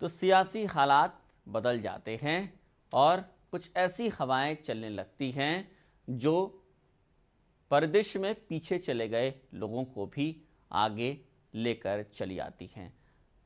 तो सियासी हालात बदल जाते हैं और कुछ ऐसी हवाएं चलने लगती हैं जो परिदृश्य में पीछे चले गए लोगों को भी आगे लेकर चली आती हैं।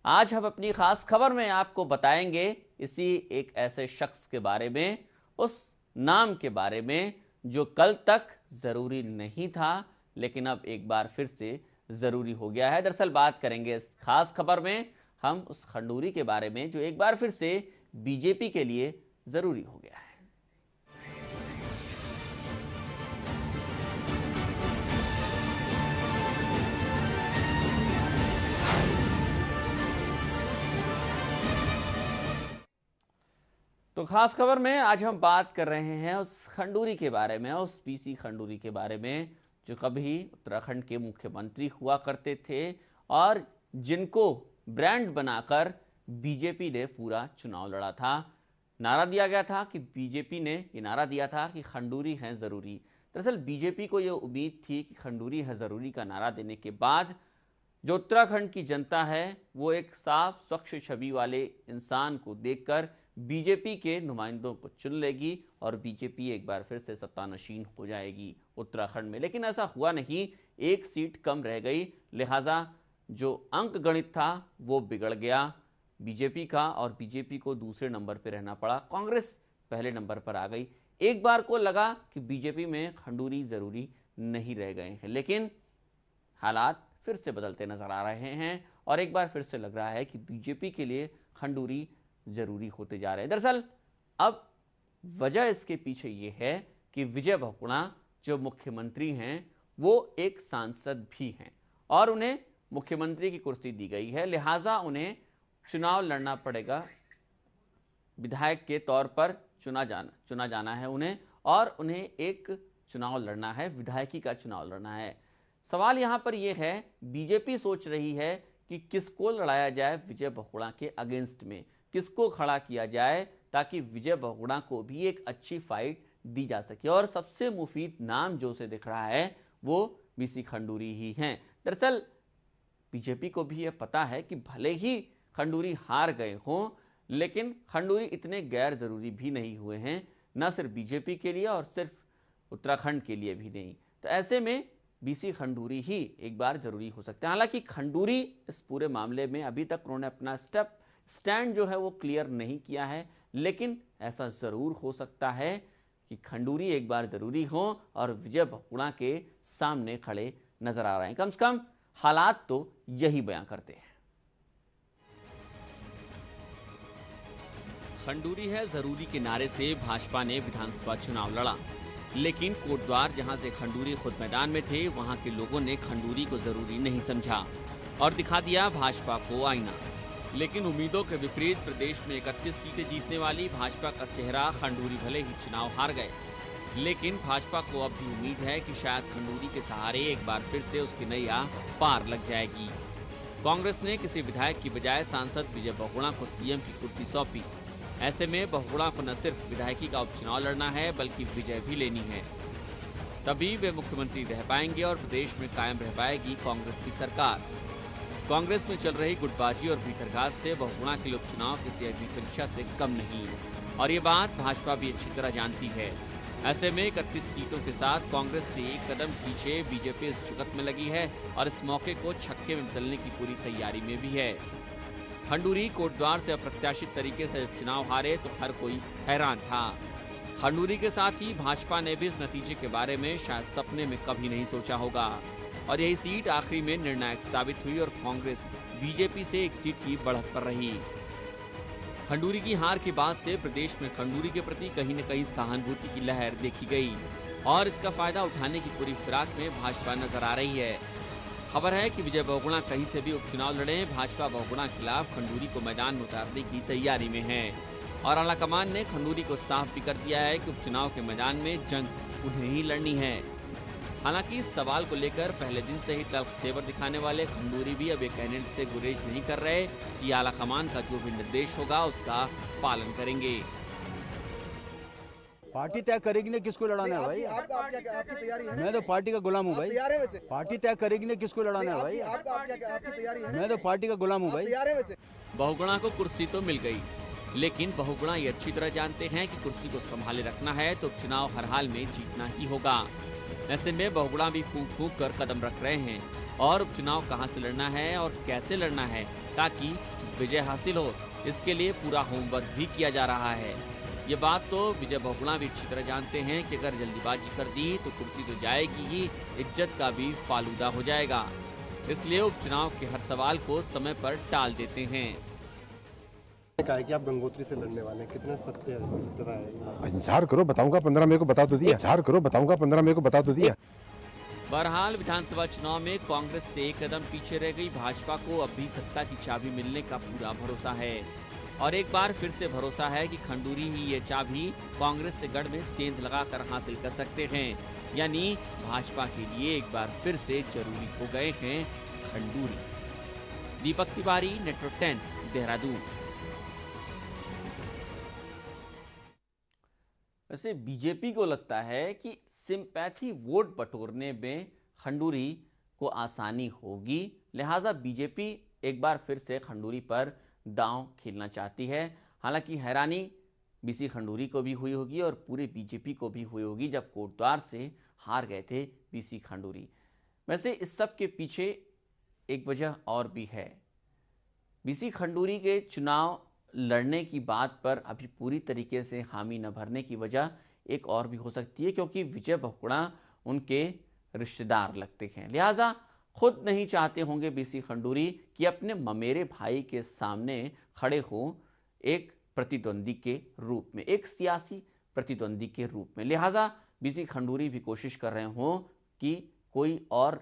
आज हम अपनी खास खबर में आपको बताएंगे इसी एक ऐसे शख्स के बारे में, उस नाम के बारे में जो कल तक जरूरी नहीं था लेकिन अब एक बार फिर से जरूरी हो गया है। दरअसल बात करेंगे इस खास खबर में हम उस खंडूरी के बारे में जो एक बार फिर से बीजेपी के लिए जरूरी हो गया है। तो खास खबर में आज हम बात कर रहे हैं उस खंडूरी के बारे में, उस पीसी खंडूरी के बारे में जो कभी उत्तराखंड के मुख्यमंत्री हुआ करते थे और जिनको ब्रांड बनाकर बीजेपी ने पूरा चुनाव लड़ा था। नारा दिया गया था कि बीजेपी ने ये नारा दिया था कि खंडूरी है जरूरी। दरअसल बीजेपी को ये उम्मीद थी कि खंडूरी है जरूरी का नारा देने के बाद जो उत्तराखंड की जनता है वो एक साफ स्वच्छ छवि वाले इंसान को देखकर बीजेपी के नुमाइंदों को चुन लेगी और बीजेपी एक बार फिर से सत्तानशीन हो जाएगी उत्तराखंड में। लेकिन ऐसा हुआ नहीं, एक सीट कम रह गई, लिहाजा जो अंक गणित था वो बिगड़ गया बीजेपी का और बीजेपी को दूसरे नंबर पर रहना पड़ा। कांग्रेस पहले नंबर पर आ गई। एक बार को लगा कि बीजेपी में खंडूरी जरूरी नहीं रह गए हैं, लेकिन हालात फिर से बदलते नजर आ रहे हैं और एक बार फिर से लग रहा है कि बीजेपी के लिए खंडूरी जरूरी होते जा रहे हैं। दरअसल अब वजह इसके पीछे ये है कि विजय बहुगुणा जो मुख्यमंत्री हैं वो एक सांसद भी हैं और उन्हें मुख्यमंत्री की कुर्सी दी गई है, लिहाजा उन्हें चुनाव लड़ना पड़ेगा। विधायक के तौर पर चुना जाना है उन्हें और उन्हें एक चुनाव लड़ना है, विधायकी का चुनाव लड़ना है। सवाल यहां पर यह है, बीजेपी सोच रही है कि किसको लड़ाया जाए विजय बहुगुणा के अगेंस्ट में, किसको खड़ा किया जाए ताकि विजय बहुगुणा को भी एक अच्छी फाइट दी जा सके और सबसे मुफीद नाम जो उसे दिख रहा है वो बीसी खंडूरी ही हैं। दरअसल बीजेपी को भी यह पता है कि भले ही खंडूरी हार गए हों लेकिन खंडूरी इतने गैर जरूरी भी नहीं हुए हैं, न सिर्फ बीजेपी के लिए और सिर्फ उत्तराखंड के लिए भी नहीं। तो ऐसे में बीसी खंडूरी ही एक बार जरूरी हो सकते हैं। हालांकि खंडूरी इस पूरे मामले में अभी तक उन्होंने अपना स्टैंड जो है वो क्लियर नहीं किया है, लेकिन ऐसा जरूर हो सकता है कि खंडूरी एक बार जरूरी हो और विजय बहुगुणा के सामने खड़े नजर आ रहे हैं। कम से कम हालात तो यही बयां करते हैं। खंडूरी है जरूरी के नारे से भाजपा ने विधानसभा चुनाव लड़ा, लेकिन कोटद्वार जहां से खंडूरी खुद मैदान में थे वहां के लोगों ने खंडूरी को जरूरी नहीं समझा और दिखा दिया भाजपा को आईना। लेकिन उम्मीदों के विपरीत प्रदेश में 31 सीटें जीतने वाली भाजपा का चेहरा खंडूरी भले ही चुनाव हार गए, लेकिन भाजपा को अब भी उम्मीद है कि शायद खंडूरी के सहारे एक बार फिर से उसकी नैया पार लग जाएगी। कांग्रेस ने किसी विधायक की बजाय सांसद विजय बहुगुणा को सीएम की कुर्सी सौंपी। ऐसे में बहुगुणा को न सिर्फ विधायकी का उपचुनाव लड़ना है बल्कि विजय भी लेनी है, तभी वे मुख्यमंत्री रह पाएंगे और प्रदेश में कायम रह पाएगी कांग्रेस की सरकार। कांग्रेस में चल रही गुटबाजी और भीतरघात से बहुगुणा के लिए उपचुनाव किसी अग्नि परीक्षा से कम नहीं और ये बात भाजपा भी अच्छी तरह जानती है। ऐसे में 31 सीटों के साथ कांग्रेस से एक कदम पीछे बीजेपी इस चुकत में लगी है और इस मौके को छक्के में बदलने की पूरी तैयारी में भी है। खंडूरी कोटद्वार से अप्रत्याशित तरीके से चुनाव हारे तो हर कोई हैरान था। खंडूरी के साथ ही भाजपा ने भी इस नतीजे के बारे में शायद सपने में कभी नहीं सोचा होगा और यही सीट आखिरी में निर्णायक साबित हुई और कांग्रेस बीजेपी से एक सीट की बढ़त पर रही। खंडूरी की हार के बाद से प्रदेश में खंडूरी के प्रति कहीं न कहीं सहानुभूति की लहर देखी गई और इसका फायदा उठाने की पूरी फिराक में भाजपा नजर आ रही है। खबर है कि विजय बहुगुणा कहीं से भी उपचुनाव लड़े, भाजपा बहुगुणा के खिलाफ खंडूरी को मैदान में उतारने की तैयारी में है और आलाकमान ने खंडूरी को साफ भी कर दिया है कि उपचुनाव के मैदान में जंग उन्हें ही लड़नी है। हालांकि इस सवाल को लेकर पहले दिन से ही तल्ख तेवर दिखाने वाले खंडूरी भी अब एक कैंडिडेट से गुरेज नहीं कर रहे कि आलाकमान का जो भी निर्देश होगा उसका पालन करेंगे। पार्टी तय करेगी ना किसको लड़ाना है भाई। आपकी तैयारी है? मैं तो पार्टी का गुलाम हूँ भाई। तैयार है वैसे? पार्टी तय करेगी ना किसको लड़ाना है भाई। आपकी तैयारी है? मैं तो पार्टी का गुलाम हूँ भाई। तैयार है वैसे? बहुगुणा को कुर्सी तो मिल गई, लेकिन बहुगुणा ये अच्छी तरह जानते हैं कि कुर्सी को संभाले रखना है तो उपचुनाव हर हाल में जीतना ही होगा। ऐसे में बहुगुणा भी फूंक फूंक कर कदम रख रहे हैं और उपचुनाव कहां से लड़ना है और कैसे लड़ना है ताकि विजय हासिल हो, इसके लिए पूरा होमवर्क भी किया जा रहा है। ये बात तो विजय बहुगुणा भी अच्छी तरह जानते हैं कि अगर जल्दीबाजी कर दी तो कुर्सी तो जाएगी ही, इज्जत का भी फालूदा हो जाएगा। इसलिए उपचुनाव के हर सवाल को समय पर टाल देते हैं। कहा है कि आप गंगोत्री से लड़ने वाले हैं, कितने सत्य है? इंतजार करो, बताऊंगा 15 मई को, बता तो दिया। इंतजार करो, बताऊंगा 15 मई को, बता तो दिया। बहरहाल विधानसभा चुनाव में कांग्रेस से एक कदम पीछे रह गई भाजपा को अब भी सत्ता की चाबी मिलने का पूरा भरोसा है और एक बार फिर से भरोसा है कि खंडूरी ही ये चाबी कांग्रेस से गढ़ में सेंध लगाकर हासिल कर सकते हैं। यानी भाजपा के लिए एक बार फिर से जरूरी हो गए हैं खंडूरी। दीपक तिवारी, नेटवर्क 10, देहरादून। वैसे बीजेपी को लगता है कि सिंपैथी वोट बटोरने में खंडूरी को आसानी होगी, लिहाजा बीजेपी एक बार फिर से खंडूरी पर दांव खेलना चाहती है। हालांकि हैरानी बीसी खंडूरी को भी हुई होगी और पूरे बीजेपी को भी हुई होगी जब कोटद्वार से हार गए थे बीसी खंडूरी। वैसे इस सब के पीछे एक वजह और भी है। बीसी खंडूरी के चुनाव लड़ने की बात पर अभी पूरी तरीके से हामी न भरने की वजह एक और भी हो सकती है क्योंकि विजय बहुगुणा उनके रिश्तेदार लगते हैं, लिहाजा खुद नहीं चाहते होंगे बीसी खंडूरी कि अपने ममेरे भाई के सामने खड़े हो एक प्रतिद्वंदी के रूप में, एक सियासी प्रतिद्वंदी के रूप में। लिहाजा बीसी खंडूरी भी कोशिश कर रहे हो कि कोई और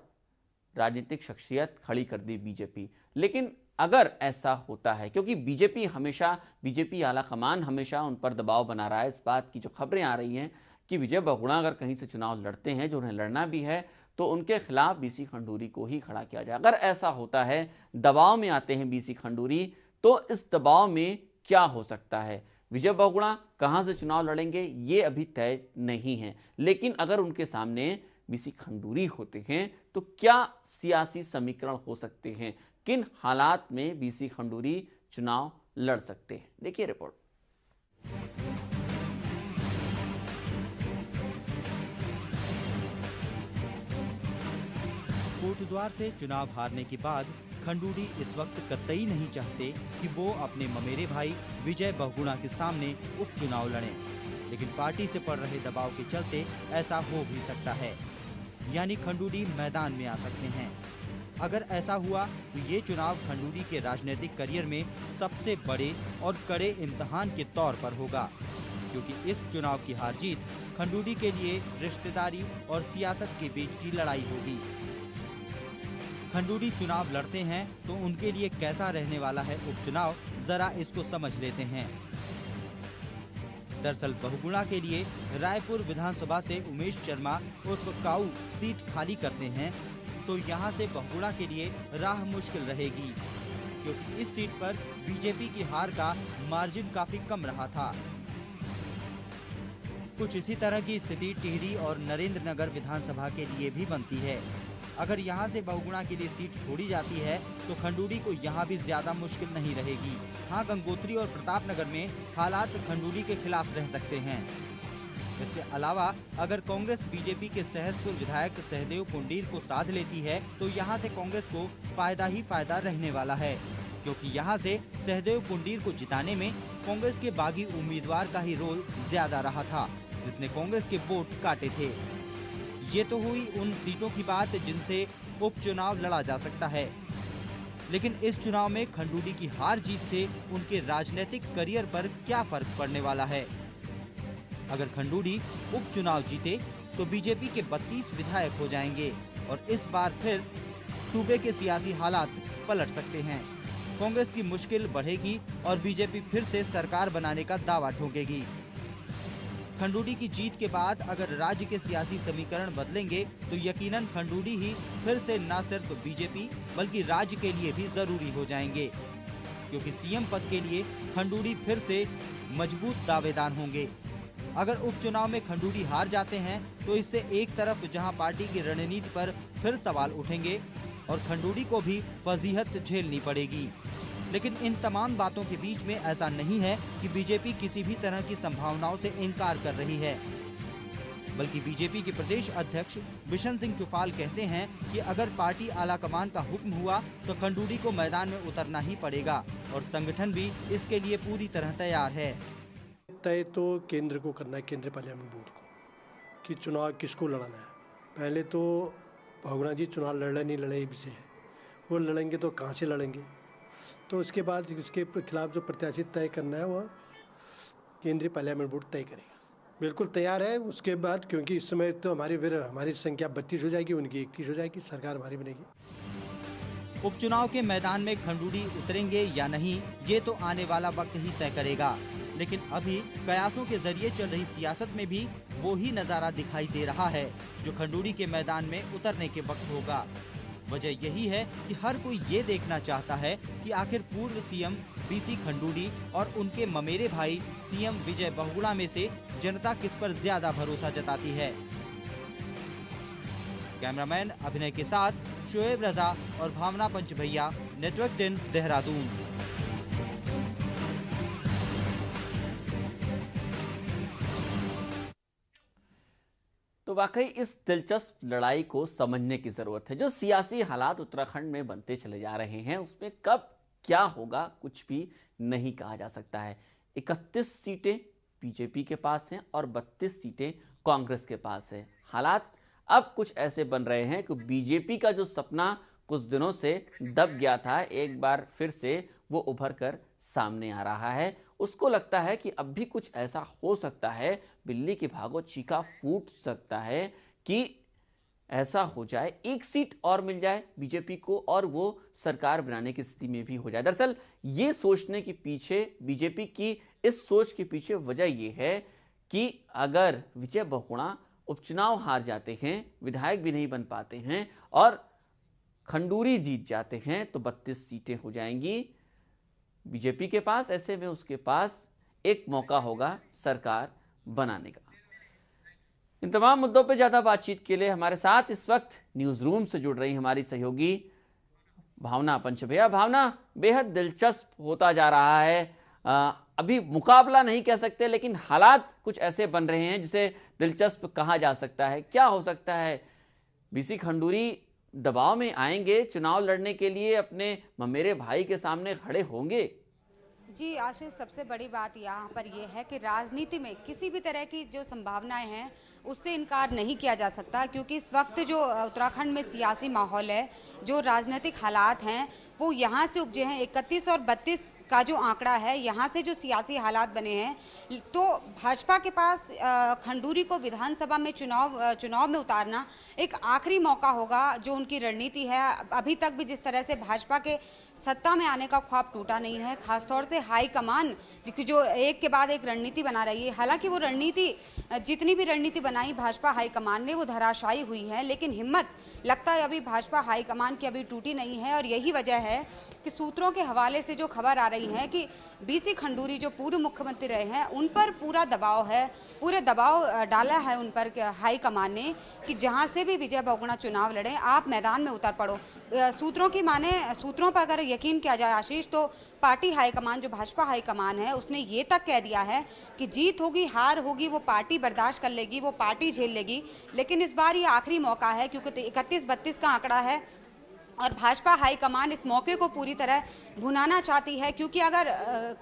राजनीतिक शख्सियत खड़ी कर दी बीजेपी। लेकिन अगर ऐसा होता है, क्योंकि बीजेपी आला कमान हमेशा उन पर दबाव बना रहा है, इस बात की जो खबरें आ रही हैं कि विजय बहुगुणा अगर कहीं से चुनाव लड़ते हैं, जो उन्हें लड़ना भी है, तो उनके खिलाफ बीसी खंडूरी को ही खड़ा किया जाए। अगर ऐसा होता है, दबाव में आते हैं बीसी खंडूरी, तो इस दबाव में क्या हो सकता है, विजय बहुगुणा कहां से चुनाव लड़ेंगे ये अभी तय नहीं है। लेकिन अगर उनके सामने बीसी खंडूरी होते हैं तो क्या सियासी समीकरण हो सकते हैं, किन हालात में बीसी खंडूरी चुनाव लड़ सकते हैं, देखिए रिपोर्ट। कोटद्वार से चुनाव हारने के बाद खंडूरी इस वक्त कतई नहीं चाहते कि वो अपने ममेरे भाई विजय बहुगुणा के सामने उपचुनाव लड़ें, लेकिन पार्टी से पड़ रहे दबाव के चलते ऐसा हो भी सकता है, यानी खंडूरी मैदान में आ सकते हैं। अगर ऐसा हुआ तो ये चुनाव खंडूरी के राजनीतिक करियर में सबसे बड़े और कड़े इम्तिहान के तौर पर होगा, क्योंकि इस चुनाव की हार जीत खंडूरी के लिए रिश्तेदारी और सियासत के बीच की लड़ाई होगी। खंडूरी चुनाव लड़ते हैं तो उनके लिए कैसा रहने वाला है उपचुनाव, जरा इसको समझ लेते हैं। दरअसल बहुगुणा के लिए रायपुर विधानसभा से उमेश शर्मा उर्फ काऊ सीट खाली करते हैं तो यहां से बहुगुणा के लिए राह मुश्किल रहेगी, क्योंकि इस सीट पर बीजेपी की हार का मार्जिन काफी कम रहा था। कुछ इसी तरह की स्थिति टिहरी और नरेंद्र नगर विधानसभा के लिए भी बनती है। अगर यहां से बहुगुणा के लिए सीट छोड़ी जाती है तो खंडूरी को यहां भी ज्यादा मुश्किल नहीं रहेगी। हाँ, गंगोत्री और प्रतापनगर में हालात खंडूरी के खिलाफ रह सकते हैं। इसके अलावा अगर कांग्रेस बीजेपी के सहसपुर विधायक सहदेव पुंडीर को साध लेती है तो यहां से कांग्रेस को फायदा ही फायदा रहने वाला है, क्योंकि यहां से सहदेव पुंडीर को जिताने में कांग्रेस के बागी उम्मीदवार का ही रोल ज्यादा रहा था, जिसने कांग्रेस के वोट काटे थे। ये तो हुई उन सीटों की बात जिनसे उपचुनाव लड़ा जा सकता है, लेकिन इस चुनाव में खंडूरी की हार जीत से उनके राजनीतिक करियर पर क्या फर्क पड़ने वाला है। अगर खंडूरी उपचुनाव जीते तो बीजेपी के 32 विधायक हो जाएंगे और इस बार फिर सूबे के सियासी हालात पलट सकते हैं। कांग्रेस की मुश्किल बढ़ेगी और बीजेपी फिर से सरकार बनाने का दावा ठोकेगी। खंडूरी की जीत के बाद अगर राज्य के सियासी समीकरण बदलेंगे तो यकीनन खंडूरी ही फिर से न सिर्फ बीजेपी बल्कि राज्य के लिए भी जरूरी हो जाएंगे, क्योंकि सीएम पद के लिए खंडूरी फिर से मजबूत दावेदार होंगे। अगर उपचुनाव में खंडूरी हार जाते हैं तो इससे एक तरफ जहां पार्टी की रणनीति पर फिर सवाल उठेंगे और खंडूरी को भी फजीहत झेलनी पड़ेगी। लेकिन इन तमाम बातों के बीच में ऐसा नहीं है कि बीजेपी किसी भी तरह की संभावनाओं से इनकार कर रही है, बल्कि बीजेपी के प्रदेश अध्यक्ष बिशन सिंह चुफाल कहते हैं कि अगर पार्टी आलाकमान का हुक्म हुआ तो खंडूरी को मैदान में उतरना ही पड़ेगा और संगठन भी इसके लिए पूरी तरह तैयार है। तय तो केंद्र को करना है, केंद्रीय पार्लियामेंट बोर्ड को, कि चुनाव किसको लड़ना है। पहले तो बहुगुणा जी चुनाव लड़े नहीं लड़े विषय है, वो लड़ेंगे तो कहाँ से लड़ेंगे, तो उसके बाद उसके खिलाफ जो प्रत्याशी तय करना है वह केंद्रीय पार्लियामेंट बोर्ड तय करेगा। बिल्कुल तैयार है। उसके बाद क्योंकि इस समय तो हमारी संख्या 32 हो जाएगी, उनकी 31 हो जाएगी, सरकार हमारी बनेगी। उपचुनाव के मैदान में खंडूरी उतरेंगे या नहीं, ये तो आने वाला वक्त ही तय करेगा। लेकिन अभी कयासों के जरिए चल रही सियासत में भी वो ही नजारा दिखाई दे रहा है जो खंडूरी के मैदान में उतरने के वक्त होगा। वजह यही है कि हर कोई ये देखना चाहता है कि आखिर पूर्व सीएम बीसी खंडूरी और उनके ममेरे भाई सीएम विजय बहुगुणा में से जनता किस पर ज्यादा भरोसा जताती है। कैमरामैन अभिनय के साथ शोएब रजा और भावना पंचभैया, नेटवर्क 10 देहरादून। तो वाकई इस दिलचस्प लड़ाई को समझने की जरूरत है। जो सियासी हालात उत्तराखंड में बनते चले जा रहे हैं उसमें कब क्या होगा कुछ भी नहीं कहा जा सकता है। 31 सीटें बीजेपी के पास हैं और 32 सीटें कांग्रेस के पास है। हालात अब कुछ ऐसे बन रहे हैं कि बीजेपी का जो सपना कुछ दिनों से दब गया था, एक बार फिर से वो उभर कर सामने आ रहा है। उसको लगता है कि अब भी कुछ ऐसा हो सकता है, बिल्ली के भागो चीखा फूट सकता है कि ऐसा हो जाए, एक सीट और मिल जाए बीजेपी को और वो सरकार बनाने की स्थिति में भी हो जाए। दरअसल ये सोचने के पीछे, बीजेपी की इस सोच के पीछे वजह ये है कि अगर विजय बहुगुणा उपचुनाव हार जाते हैं, विधायक भी नहीं बन पाते हैं और खंडूरी जीत जाते हैं तो 32 सीटें हो जाएंगी बीजेपी के पास। ऐसे में उसके पास एक मौका होगा सरकार बनाने का। इन तमाम मुद्दों पर ज्यादा बातचीत के लिए हमारे साथ इस वक्त न्यूज रूम से जुड़ रही हमारी सहयोगी भावना पंचभैया। भावना, बेहद दिलचस्प होता जा रहा है। अभी मुकाबला नहीं कह सकते लेकिन हालात कुछ ऐसे बन रहे हैं जिसे दिलचस्प कहा जा सकता है। क्या हो सकता है? बीसी खंडूरी दबाव में आएंगे, चुनाव लड़ने के लिए अपने ममेरे भाई के सामने खड़े होंगे? जी आशीष, सबसे बड़ी बात यहाँ पर यह है कि राजनीति में किसी भी तरह की जो संभावनाएं हैं उससे इनकार नहीं किया जा सकता, क्योंकि इस वक्त जो उत्तराखंड में सियासी माहौल है, जो राजनीतिक हालात हैं वो यहाँ से उपजे हैं। 31 और 32 का जो आंकड़ा है, यहाँ से जो सियासी हालात बने हैं, तो भाजपा के पास खंडूरी को विधानसभा में चुनाव में उतारना एक आखिरी मौका होगा। जो उनकी रणनीति है, अभी तक भी जिस तरह से भाजपा के सत्ता में आने का ख्वाब टूटा नहीं है, खासतौर से हाईकमान जो एक के बाद एक रणनीति बना रही है। हालांकि वो रणनीति, जितनी भी रणनीति बनाई भाजपा हाईकमान ने, वो धराशायी हुई है, लेकिन हिम्मत लगता है अभी भाजपा हाईकमान की अभी टूटी नहीं है। और यही वजह है कि सूत्रों के हवाले से जो खबर आ रही है कि बीसी खंडूरी जो पूर्व मुख्यमंत्री रहे हैं उन पर पूरा दबाव है, पूरे दबाव डाला है उन पर हाईकमान ने कि जहां से भी विजय बहुगुणा चुनाव लड़े, आप मैदान में उतर पड़ो। सूत्रों की माने, सूत्रों पर अगर यकीन किया जाए आशीष, तो पार्टी हाईकमान, जो भाजपा हाईकमान है, उसने ये तक कह दिया है कि जीत होगी हार होगी वो पार्टी बर्दाश्त कर लेगी, वो पार्टी झेल लेगी, लेकिन इस बार ये आखिरी मौका है क्योंकि 31-32 का आंकड़ा है और भाजपा हाईकमान इस मौके को पूरी तरह भुनाना चाहती है। क्योंकि अगर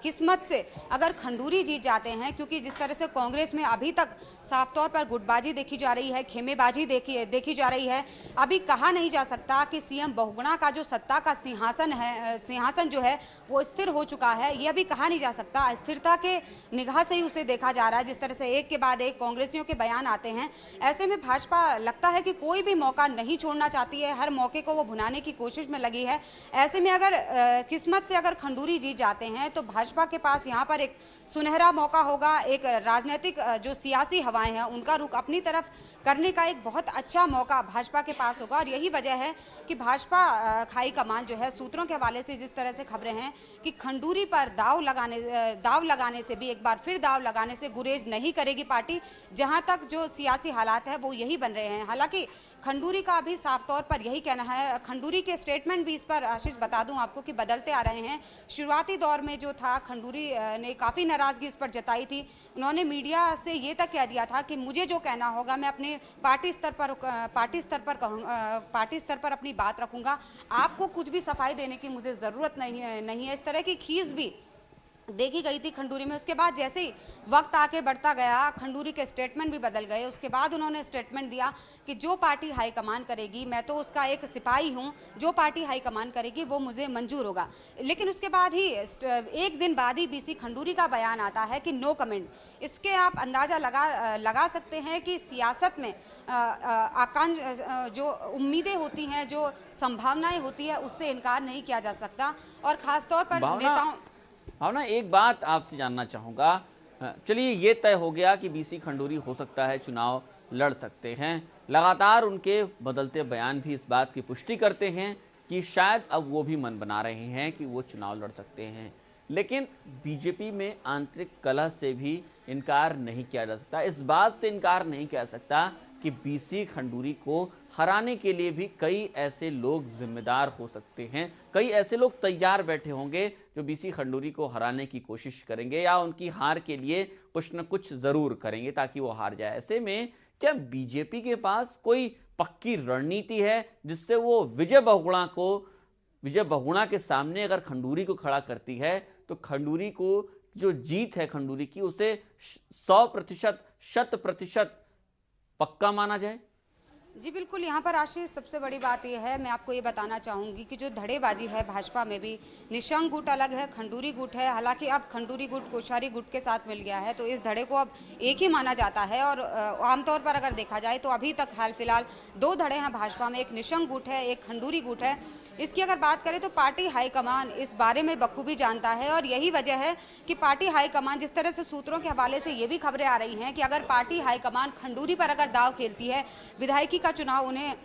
किस्मत से अगर खंडूरी जीत जाते हैं, क्योंकि जिस तरह से कांग्रेस में अभी तक साफ तौर पर गुटबाजी देखी जा रही है, खेमेबाजी देखी जा रही है, अभी कहा नहीं जा सकता कि सीएम बहुगुणा का जो सत्ता का सिंहासन जो है वो स्थिर हो चुका है। ये अभी कहा नहीं जा सकता। स्थिरता के निगाह से ही उसे देखा जा रहा है। जिस तरह से एक के बाद एक कांग्रेसियों के बयान आते हैं, ऐसे में भाजपा लगता है कि कोई भी मौका नहीं छोड़ना चाहती है, हर मौके को वो भुनाने की कोशिश में लगी है। ऐसे में अगर किस्मत से अगर खंडूरी जीत जाते हैं तो भाजपा के पास यहाँ पर एक सुनहरा मौका होगा, एक राजनीतिक जो सियासी हवाएं हैं उनका रुख अपनी तरफ करने का एक बहुत अच्छा मौका भाजपा के पास होगा। और यही वजह है कि भाजपा हाई कमान जो है, सूत्रों के हवाले से जिस तरह से खबरें हैं कि खंडूरी पर दाव लगाने से भी एक बार फिर दाव लगाने से गुरेज नहीं करेगी पार्टी। जहां तक जो सियासी हालात है वो यही बन रहे हैं। हालांकि खंडूरी का अभी साफ तौर पर यही कहना है, खंडूरी के स्टेटमेंट भी इस पर आशीष बता दूं आपको कि बदलते आ रहे हैं। शुरुआती दौर में जो था खंडूरी ने काफ़ी नाराज़गी इस पर जताई थी। उन्होंने मीडिया से ये तक कह दिया था कि मुझे जो कहना होगा मैं अपने पार्टी स्तर पर अपनी बात रखूंगा, आपको कुछ भी सफाई देने की मुझे ज़रूरत नहीं है। इस तरह की खीस भी देखी गई थी खंडूरी में। उसके बाद जैसे ही वक्त आगे बढ़ता गया, खंडूरी के स्टेटमेंट भी बदल गए। उसके बाद उन्होंने स्टेटमेंट दिया कि जो पार्टी हाईकमान करेगी, मैं तो उसका एक सिपाही हूं, जो पार्टी हाईकमान करेगी वो मुझे मंजूर होगा। लेकिन उसके बाद ही एक दिन बाद ही बीसी खंडूरी का बयान आता है कि नो कमेंट। इसके आप अंदाज़ा लगा सकते हैं कि सियासत में आकांक्षा, जो उम्मीदें होती हैं, जो संभावनाएं होती है, उससे इनकार नहीं किया जा सकता। और ख़ासतौर पर नेताओं भावना, एक बात आपसे जानना चाहूँगा। चलिए ये तय हो गया कि बीसी खंडूरी हो सकता है चुनाव लड़ सकते हैं। लगातार उनके बदलते बयान भी इस बात की पुष्टि करते हैं कि शायद अब वो भी मन बना रहे हैं कि वो चुनाव लड़ सकते हैं। लेकिन बीजेपी में आंतरिक कलह से भी इनकार नहीं किया जा सकता। इस बात से इनकार नहीं किया जा सकता कि बीसी खंडूरी को हराने के लिए भी कई ऐसे लोग जिम्मेदार हो सकते हैं। कई ऐसे लोग तैयार बैठे होंगे जो बीसी खंडूरी को हराने की कोशिश करेंगे या उनकी हार के लिए कुछ न कुछ जरूर करेंगे ताकि वो हार जाए। ऐसे में क्या बीजेपी के पास कोई पक्की रणनीति है जिससे वो विजय बहुगुणा के सामने अगर खंडूरी को खड़ा करती है तो खंडूरी को जो जीत है खंडूरी की, उसे 100%, 100% पक्का माना जाए? जी बिल्कुल, यहाँ पर आशीष सबसे बड़ी बात यह है, मैं आपको ये बताना चाहूँगी कि जो धड़ेबाजी है भाजपा में भी, निशंक गुट अलग है, खंडूरी गुट है। हालांकि अब खंडूरी गुट कोश्यारी गुट के साथ मिल गया है तो इस धड़े को अब एक ही माना जाता है। और आमतौर पर अगर देखा जाए तो अभी तक हाल फिलहाल 2 धड़े हैं भाजपा में, एक निशंक गुट है, एक खंडूरी गुट है। इसकी अगर बात करें तो पार्टी हाईकमान इस बारे में बखूबी जानता है और यही वजह है कि पार्टी हाईकमान, जिस तरह से सूत्रों के हवाले से ये भी खबरें आ रही हैं कि अगर पार्टी हाईकमान खंडूरी पर अगर दाव खेलती है, विधायकी का चुनाव उन्हें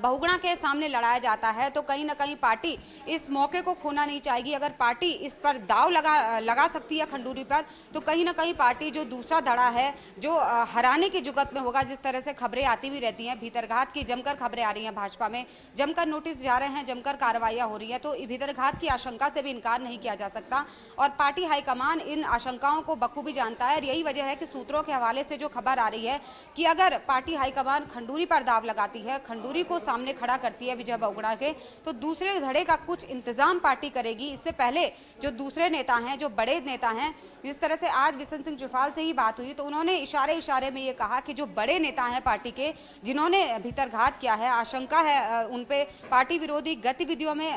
बहुगुणा के सामने लड़ाया जाता है, तो कहीं ना कहीं पार्टी इस मौके को खोना नहीं चाहेगी। अगर पार्टी इस पर दाव लगा सकती है खंडूरी पर, तो कहीं ना कहीं पार्टी जो दूसरा धड़ा है जो हराने की जुगत में होगा। जिस तरह से खबरें आती भी रहती हैं, भीतरघात की जमकर खबरें आ रही हैं भाजपा में, जमकर नोटिस जा रहे हैं, जमकर कार्रवाइयां हो रही है, तो भीतरघात की आशंका से भी इनकार नहीं किया जा सकता। और पार्टी हाईकमान इन आशंकाओं को बखूबी जानता है और यही वजह है कि सूत्रों के हवाले से जो खबर आ रही है कि अगर पार्टी हाईकमान खंडूरी पर दाव लगाती है, खंडूरी को सामने खड़ा करती है विजय बहुगुणा के, तो दूसरे धड़े का कुछ इंतजाम पार्टी करेगी। इससे पहले जो दूसरे नेता हैं, जो बड़े नेता हैं, जिस तरह से आज बिशन सिंह जुफाल से ही बात हुई तो उन्होंने इशारे में ये कहा कि जो बड़े नेता हैं पार्टी के, जिन्होंने भीतरघात किया है, आशंका है उन पे पार्टी विरोधी गतिविधियों में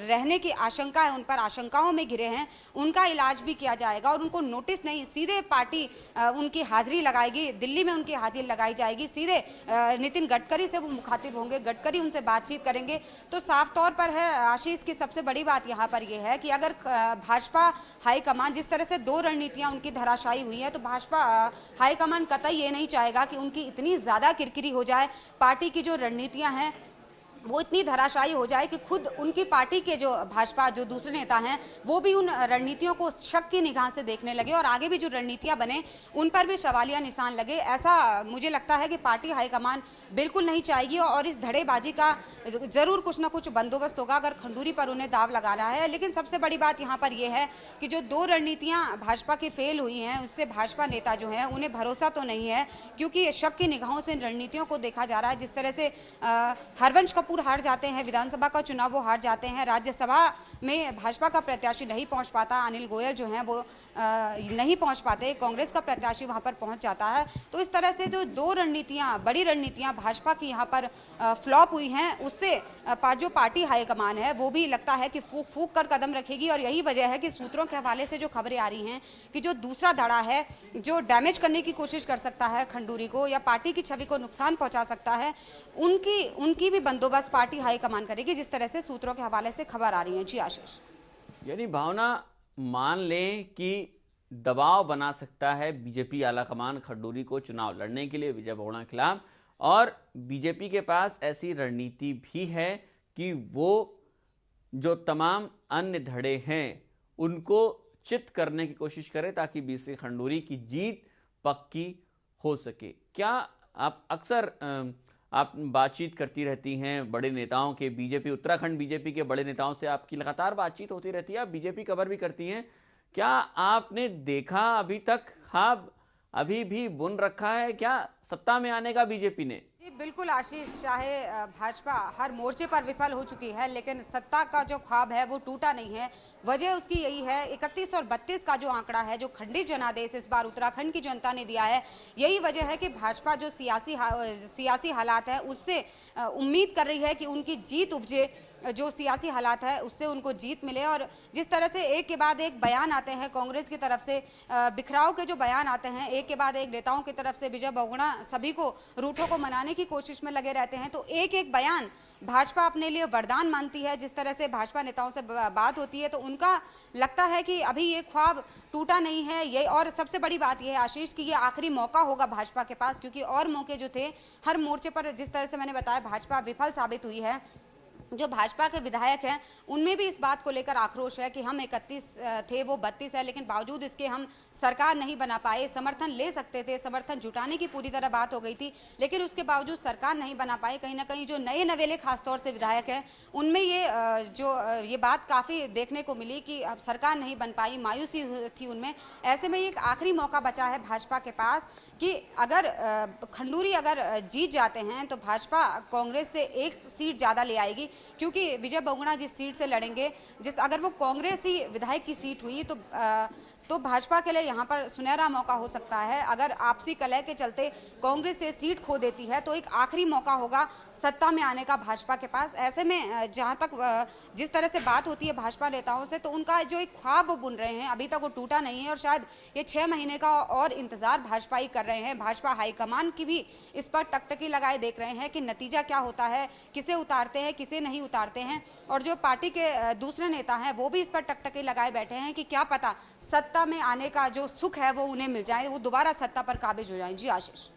रहने की आशंका है, उन पर आशंकाओं में घिरे हैं, उनका इलाज भी किया जाएगा और उनको नोटिस नहीं, सीधे पार्टी उनकी हाजिरी लगाएगी, दिल्ली में उनकी हाजिरी लगाई जाएगी, सीधे नितिन गडकरी से वो मुखातिब होंगे, गडकरी उनसे बातचीत करेंगे। तो साफ तौर पर है आशीष की सबसे बड़ी बात यहाँ पर यह है कि अगर भाजपा हाईकमान, जिस तरह से 2 रणनीतियां उनकी धराशायी हुई है, तो भाजपा हाईकमान कतई ये नहीं चाहेगा कि उनकी इतनी ज़्यादा किरकिरी हो जाए, पार्टी की जो रणनीतियां हैं वो इतनी धराशायी हो जाए कि खुद उनकी पार्टी के जो भाजपा जो दूसरे नेता हैं वो भी उन रणनीतियों को शक की निगाह से देखने लगे और आगे भी जो रणनीतियां बने उन पर भी सवालिया निशान लगे। ऐसा मुझे लगता है कि पार्टी हाईकमान बिल्कुल नहीं चाहेगी और इस धड़ेबाजी का जरूर कुछ ना कुछ बंदोबस्त होगा अगर खंडूरी पर उन्हें दाव लगाना है। लेकिन सबसे बड़ी बात यहाँ पर यह है कि जो 2 रणनीतियाँ भाजपा की फेल हुई हैं, उससे भाजपा नेता जो हैं उन्हें भरोसा तो नहीं है, क्योंकि शक की निगाहों से इन रणनीतियों को देखा जा रहा है। जिस तरह से हरवंश कपूर हार जाते हैं, विधानसभा का चुनाव वो हार जाते हैं, राज्यसभा में भाजपा का प्रत्याशी नहीं पहुंच पाता, अनिल गोयल जो हैं वो नहीं पहुंच पाते, कांग्रेस का प्रत्याशी वहां पर पहुंच जाता है। तो इस तरह से जो 2 रणनीतियां, बड़ी रणनीतियां भाजपा की यहां पर फ्लॉप हुई हैं, उससे जो पार्टी हाईकमान है वो भी लगता है कि फूक कर कदम रखेगी। और यही वजह है कि सूत्रों के हवाले से जो खबरें आ रही हैं कि जो दूसरा धड़ा है जो डैमेज करने की कोशिश कर सकता है खंडूरी को या पार्टी की छवि को नुकसान पहुंचा सकता है, उनकी भी बंदोबस्त बस पार्टी हाईकमान करेगी, जिस तरह से सूत्रों के हवाले से खबर आ रही है। जी आशीष। यानी भावना, मान लें कि दबाव बना सकता है बीजेपी आलाकमान खंडूरी को चुनाव लड़ने के लिए विजय बहुगुणा के खिलाफ, और बीजेपी के पास ऐसी रणनीति भी है कि वो जो तमाम अन्य धड़े हैं उनको चित करने की कोशिश करे ताकि बीसी खंडूरी की जीत पक्की हो सके। क्या आप अक्सर आप बातचीत करती रहती हैं बड़े नेताओं के, बीजेपी उत्तराखंड बीजेपी के बड़े नेताओं से आपकी लगातार बातचीत होती रहती है, आप बीजेपी कवर भी करती हैं, क्या आपने देखा अभी तक ख्वाब अभी भी बुन रखा है क्या सत्ता में आने का बीजेपी ने? जी बिल्कुल आशीष, चाहे भाजपा हर मोर्चे पर विफल हो चुकी है लेकिन सत्ता का जो ख्वाब है वो टूटा नहीं है। वजह उसकी यही है 31 और 32 का जो आंकड़ा है, जो खंडित जनादेश इस बार उत्तराखंड की जनता ने दिया है, यही वजह है कि भाजपा जो सियासी हालात है उससे उम्मीद कर रही है कि उनकी जीत उपजे, जो सियासी हालात है उससे उनको जीत मिले। और जिस तरह से एक के बाद एक बयान आते हैं कांग्रेस की तरफ से, बिखराव के जो बयान आते हैं एक के बाद एक नेताओं की तरफ से, विजय बहुगुणा सभी को रूठों को मनाने की कोशिश में लगे रहते हैं, तो एक एक बयान भाजपा अपने लिए वरदान मानती है। जिस तरह से भाजपा नेताओं से बात होती है तो उनका लगता है कि अभी ये ख्वाब टूटा नहीं है ये। और सबसे बड़ी बात यह है आशीष कि ये आखिरी मौका होगा भाजपा के पास, क्योंकि और मौके जो थे हर मोर्चे पर, जिस तरह से मैंने बताया, भाजपा विफल साबित हुई है। जो भाजपा के विधायक हैं उनमें भी इस बात को लेकर आक्रोश है कि हम 31 थे, वो 32 है, लेकिन बावजूद इसके हम सरकार नहीं बना पाए। समर्थन ले सकते थे, समर्थन जुटाने की पूरी तरह बात हो गई थी, लेकिन उसके बावजूद सरकार नहीं बना पाए। कहीं ना कहीं जो नए नवेले खासतौर से विधायक हैं उनमें ये बात काफ़ी देखने को मिली कि अब सरकार नहीं बन पाई, मायूसी थी उनमें। ऐसे में एक आखिरी मौका बचा है भाजपा के पास कि अगर खंडूरी अगर जीत जाते हैं तो भाजपा कांग्रेस से एक सीट ज़्यादा ले आएगी, क्योंकि विजय बहुगुणा जिस सीट से लड़ेंगे, अगर वो कांग्रेसी विधायक की सीट हुई तो भाजपा के लिए यहाँ पर सुनहरा मौका हो सकता है। अगर आपसी कलह के चलते कांग्रेस से सीट खो देती है तो एक आखिरी मौका होगा सत्ता में आने का भाजपा के पास। ऐसे में जहाँ तक जिस तरह से बात होती है भाजपा नेताओं से, तो उनका जो एक ख्वाब बुन रहे हैं अभी तक वो टूटा नहीं है, और शायद ये 6 महीने का और इंतजार भाजपा ही कर रहे हैं। भाजपा हाईकमान की भी इस पर टकटकी लगाए देख रहे हैं कि नतीजा क्या होता है, किसे उतारते हैं किसे नहीं उतारते हैं। और जो पार्टी के दूसरे नेता हैं वो भी इस पर टकटकी लगाए बैठे हैं कि क्या पता सत्ता में आने का जो सुख है वो उन्हें मिल जाए, वो दोबारा सत्ता पर काबिज हो जाए। जी आशीष।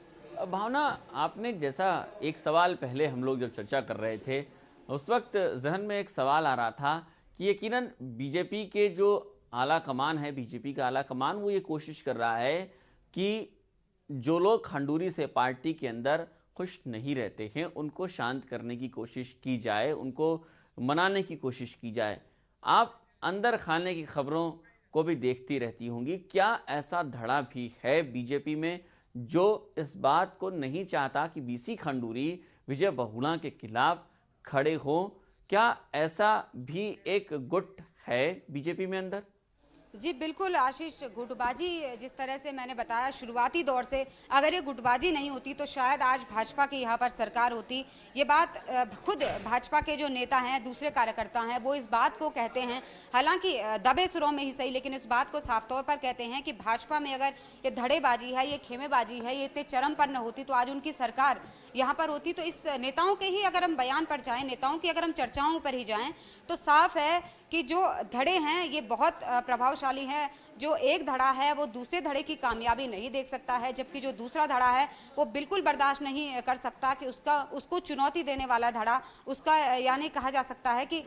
भावना, आपने जैसा एक सवाल पहले हम लोग जब चर्चा कर रहे थे उस वक्त जहन में एक सवाल आ रहा था कि यकीनन बीजेपी के जो आला कमान है, बीजेपी का आला कमान, वो ये कोशिश कर रहा है कि जो लोग खंडूरी से पार्टी के अंदर खुश नहीं रहते हैं उनको शांत करने की कोशिश की जाए, उनको मनाने की कोशिश की जाए। आप अंदर खाने की खबरों को भी देखती रहती होंगी, क्या ऐसा धड़ा भी है बीजेपी में जो इस बात को नहीं चाहता कि बीसी खंडूरी विजय बहुगुणा के खिलाफ खड़े हो? क्या ऐसा भी एक गुट है बीजेपी में अंदर? जी बिल्कुल आशीष, गुटबाजी जिस तरह से मैंने बताया शुरुआती दौर से, अगर ये गुटबाजी नहीं होती तो शायद आज भाजपा की यहाँ पर सरकार होती। ये बात खुद भाजपा के जो नेता हैं, दूसरे कार्यकर्ता हैं, वो इस बात को कहते हैं, हालांकि दबे सुरों में ही सही, लेकिन इस बात को साफ तौर पर कहते हैं कि भाजपा में अगर ये धड़ेबाजी है, ये खेमेबाजी है, ये इतने चरम पर न होती तो आज उनकी सरकार यहाँ पर होती। तो इस नेताओं के ही अगर हम बयान पर जाएं, नेताओं की अगर हम चर्चाओं पर ही जाएं, तो साफ है कि जो धड़े हैं ये बहुत प्रभावशाली हैं। जो एक धड़ा है वो दूसरे धड़े की कामयाबी नहीं देख सकता है, जबकि जो दूसरा धड़ा है वो बिल्कुल बर्दाश्त नहीं कर सकता कि उसको चुनौती देने वाला धड़ा, उसका यानी कहा जा सकता है कि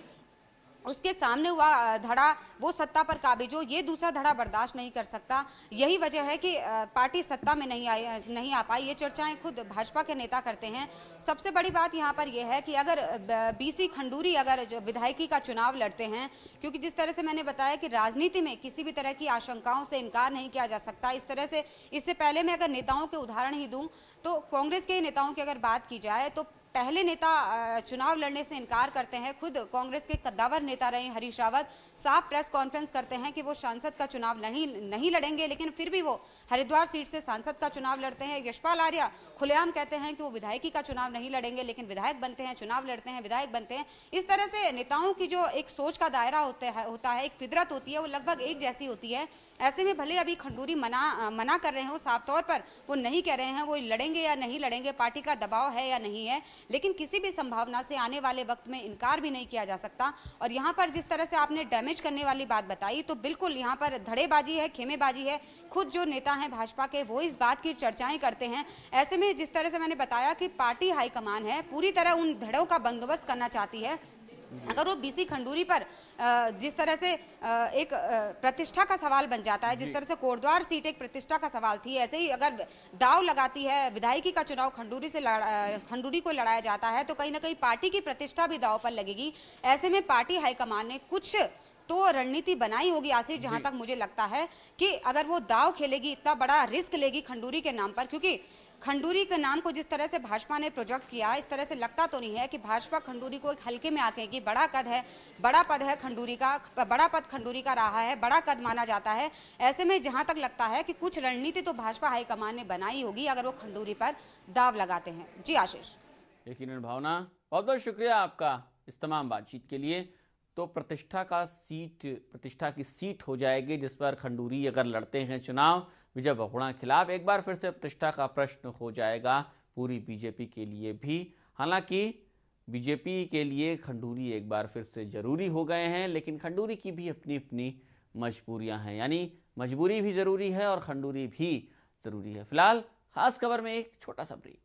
उसके सामने हुआ धड़ा वो सत्ता पर काबिज हो, ये दूसरा धड़ा बर्दाश्त नहीं कर सकता। यही वजह है कि पार्टी सत्ता में नहीं आ पाई। ये चर्चाएं खुद भाजपा के नेता करते हैं। सबसे बड़ी बात यहाँ पर यह है कि अगर बीसी खंडूरी अगर जो विधायकी का चुनाव लड़ते हैं, क्योंकि जिस तरह से मैंने बताया कि राजनीति में किसी भी तरह की आशंकाओं से इनकार नहीं किया जा सकता। इस तरह से इससे पहले मैं अगर नेताओं के उदाहरण ही दूँ तो कांग्रेस के नेताओं की अगर बात की जाए तो पहले नेता चुनाव लड़ने से इनकार करते हैं। खुद कांग्रेस के कद्दावर नेता रहे हरीश रावत साफ प्रेस कॉन्फ्रेंस करते हैं कि वो सांसद का चुनाव नहीं लड़ेंगे, लेकिन फिर भी वो हरिद्वार सीट से सांसद का चुनाव लड़ते हैं। यशपाल आर्या खुलेआम कहते हैं कि वो विधायकी का चुनाव नहीं लड़ेंगे, लेकिन विधायक बनते हैं, चुनाव लड़ते हैं, विधायक बनते हैं। इस तरह से नेताओं की जो एक सोच का दायरा होता है, एक फितरत होती है, वो लगभग एक जैसी होती है। ऐसे में भले अभी खंडूरी मना कर रहे हो, साफ तौर पर वो नहीं कह रहे हैं वो लड़ेंगे या नहीं लड़ेंगे, पार्टी का दबाव है या नहीं है, लेकिन किसी भी संभावना से आने वाले वक्त में इनकार भी नहीं किया जा सकता। और यहाँ पर जिस तरह से आपने डैमेज करने वाली बात बताई, तो बिल्कुल यहाँ पर धड़ेबाजी है, खेमेबाजी है। खुद जो नेता हैं भाजपा के, वो इस बात की चर्चाएं करते हैं। ऐसे में जिस तरह से मैंने बताया कि पार्टी हाईकमान है, पूरी तरह उन धड़ों का बंदोबस्त करना चाहती है। अगर वो बीसी खंडूरी पर जिस तरह से एक प्रतिष्ठा का सवाल बन जाता है, जिस तरह से कोटद्वार सीट एक प्रतिष्ठा का सवाल थी, ऐसे ही अगर दाव लगाती है विधायकी का चुनाव खंडूरी को लड़ाया जाता है, तो कहीं ना कहीं पार्टी की प्रतिष्ठा भी दाव पर लगेगी। ऐसे में पार्टी हाईकमान ने कुछ तो रणनीति बनाई होगी आशीष, जहां तक मुझे लगता है कि अगर वो दाव खेलेगी, इतना बड़ा रिस्क लेगी खंडूरी के नाम पर, क्योंकि खंडूरी के नाम को जिस तरह से भाजपा ने प्रोजेक्ट किया, इस तरह से लगता तो नहीं है कि भाजपा खंडूरी को एक हल्के में आके कि बड़ा कद है, बड़ा पद है खंडूरी का, बड़ा पद खंडूरी का रहा है, बड़ा कद माना जाता है। ऐसे में जहां तक लगता है कि कुछ रणनीति तो भाजपा हाईकमान ने बनाई होगी अगर वो खंडूरी पर दाव लगाते हैं। जी आशीष। यकीनन भावना, बहुत बहुत शुक्रिया आपका इस तमाम बातचीत के लिए। तो प्रतिष्ठा की सीट हो जाएगी जिस पर खंडूरी अगर लड़ते हैं चुनाव विजय बहुगुणा के खिलाफ। एक बार फिर से प्रतिष्ठा का प्रश्न हो जाएगा पूरी बीजेपी के लिए भी। हालांकि बीजेपी के लिए खंडूरी एक बार फिर से जरूरी हो गए हैं, लेकिन खंडूरी की भी अपनी अपनी मजबूरियां हैं, यानी मजबूरी भी जरूरी है और खंडूरी भी जरूरी है। फिलहाल खास खबर में एक छोटा सा ब्रेक।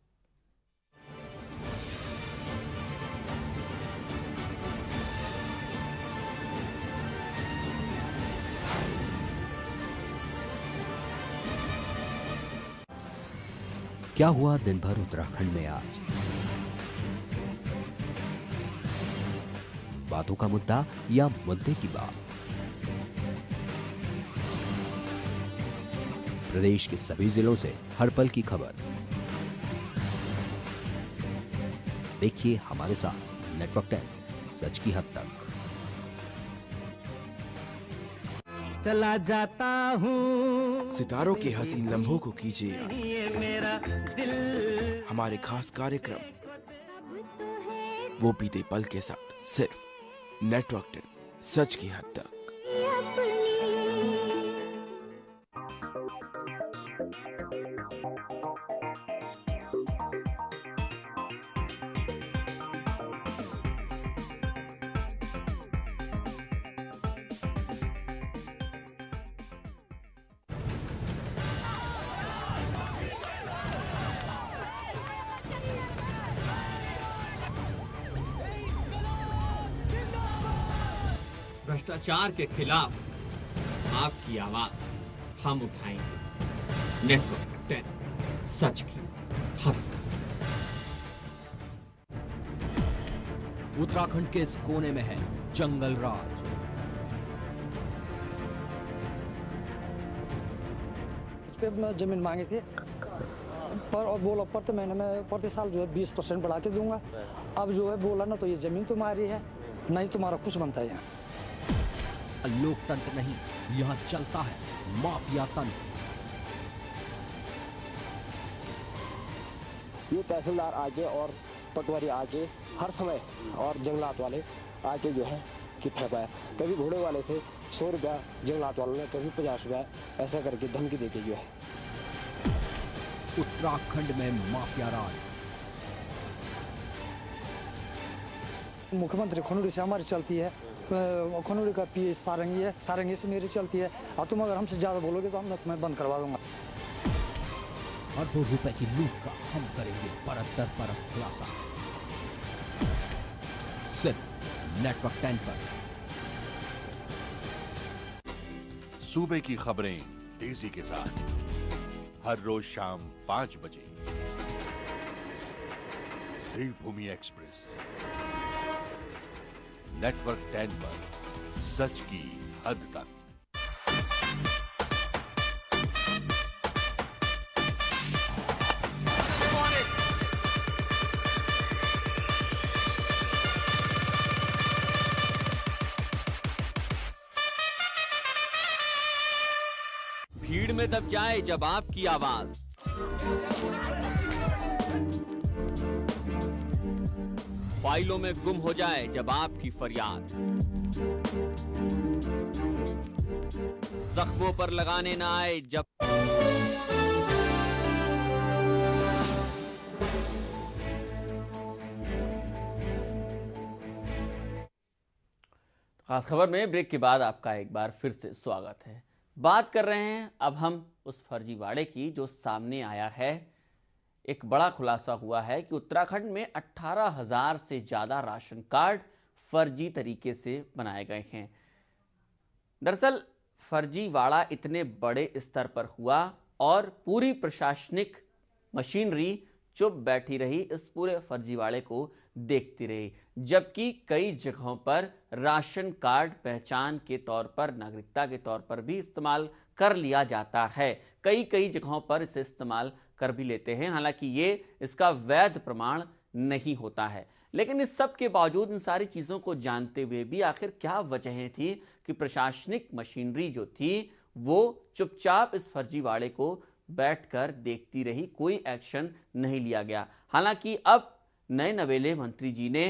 क्या हुआ दिन भर उत्तराखंड में आज? बातों का मुद्दा या मुद्दे की बात? प्रदेश के सभी जिलों से हर पल की खबर देखिए हमारे साथ नेटवर्क 10 सच की हद तक। चला जाता हूँ सितारों के हसीन लम्हों को कीजिए मेरा दिल, हमारे खास कार्यक्रम वो बीते पल के साथ सिर्फ नेटवर्क 10 सच की हद तक। भ्रष्टाचार के खिलाफ आपकी आवाज हम उठाएंगे। नेटवर्क 10 सच की हद तक। उत्तराखंड के इस कोने में है जंगल राज। इस पे मैं जमीन मांगी थी पर और बोला प्रति महीने में प्रति साल जो है 20% बढ़ा के दूंगा। अब जो है बोला ना तो ये जमीन तुम्हारी है, नहीं तुम्हारा कुछ बनता है। यहाँ लोकतंत्र नहीं, यहाँ चलता है माफिया तंत्र। ये तहसीलदार आके और पटवारी आके हर समय और जंगलात वाले आके जो है कि फेंका है। कभी घोड़े वाले से 100 रुपया जंगलात वालों ने, कभी 50 रुपया, ऐसा करके धमकी देके जो है। उत्तराखंड में माफिया राज। मुख्यमंत्री खनूरी से हमारी चलती है, खनूरी का पी सारंगी है, सारंगी से मेरी चलती है। और तुम अगर हमसे ज्यादा बोलोगे तो हम तुम्हें बंद करवा दूंगा। अरबों रुपए की लूट का हम करेंगे परत दर परत खुलासा, सिर्फ नेटवर्क 10 पर। सूबे की खबरें तेजी के साथ हर रोज शाम 5 बजे देवभूमि एक्सप्रेस नेटवर्क 10 पर सच की हद तक। भीड़ में दब जाए जब आपकी आवाज, फाइलों में गुम हो जाए जब आपकी फरियाद, जख्मों पर लगाने ना आए जब खास खबर में ब्रेक के बाद आपका एक बार फिर से स्वागत है। बात कर रहे हैं अब हम उस फर्जीवाड़े की जो सामने आया है। एक बड़ा खुलासा हुआ है कि उत्तराखंड में 18,000 से ज़्यादा राशन कार्ड फर्जी तरीके से बनाए गए हैं। दरअसल फर्जीवाड़ा इतने बड़े स्तर पर हुआ और पूरी प्रशासनिक मशीनरी चुप बैठी रही, इस पूरे फर्जीवाड़े को देखती रही, जबकि कई जगहों पर राशन कार्ड पहचान के तौर पर, नागरिकता के तौर पर भी इस्तेमाल कर लिया जाता है। कई जगहों पर इसे इस्तेमाल कर भी लेते हैं, हालांकि ये इसका वैध प्रमाण नहीं होता है। लेकिन इस सब के बावजूद, इन सारी चीज़ों को जानते हुए भी आखिर क्या वजहें थी कि प्रशासनिक मशीनरी जो थी वो चुपचाप इस फर्जीवाड़े को बैठकर देखती रही, कोई एक्शन नहीं लिया गया। हालांकि अब नए नवेले मंत्री जी ने,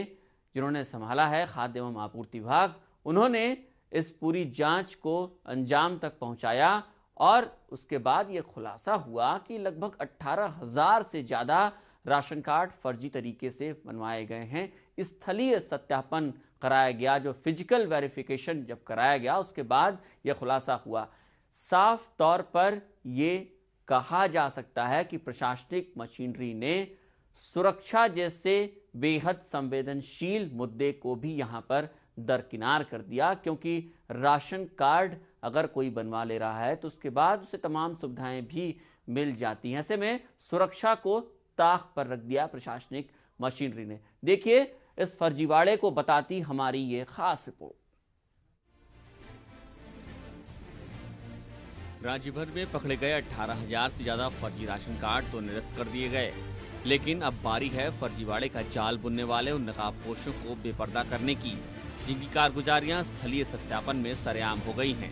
जिन्होंने संभाला है खाद्य एवं आपूर्ति विभाग, उन्होंने इस पूरी जांच को अंजाम तक पहुंचाया और उसके बाद यह खुलासा हुआ कि लगभग 18,000 से ज़्यादा राशन कार्ड फर्जी तरीके से बनवाए गए हैं। स्थलीय सत्यापन कराया गया, जो फिजिकल वेरिफिकेशन जब कराया गया उसके बाद यह खुलासा हुआ। साफ तौर पर यह कहा जा सकता है कि प्रशासनिक मशीनरी ने सुरक्षा जैसे बेहद संवेदनशील मुद्दे को भी यहां पर दरकिनार कर दिया, क्योंकि राशन कार्ड अगर कोई बनवा ले रहा है तो उसके बाद उसे तमाम सुविधाएं भी मिल जाती हैं। ऐसे में सुरक्षा को ताक पर रख दिया प्रशासनिक मशीनरी ने। देखिए इस फर्जीवाड़े को बताती हमारी ये खास रिपोर्ट। राज्य भर में पकड़े गए 18,000 से ज्यादा फर्जी राशन कार्ड तो निरस्त कर दिए गए, लेकिन अब बारी है फर्जीवाड़े का जाल बुनने वाले उन नकाबपोशों को बेपर्दा करने की, जिनकी कारगुजारियां स्थलीय सत्यापन में सरेआम हो गई हैं।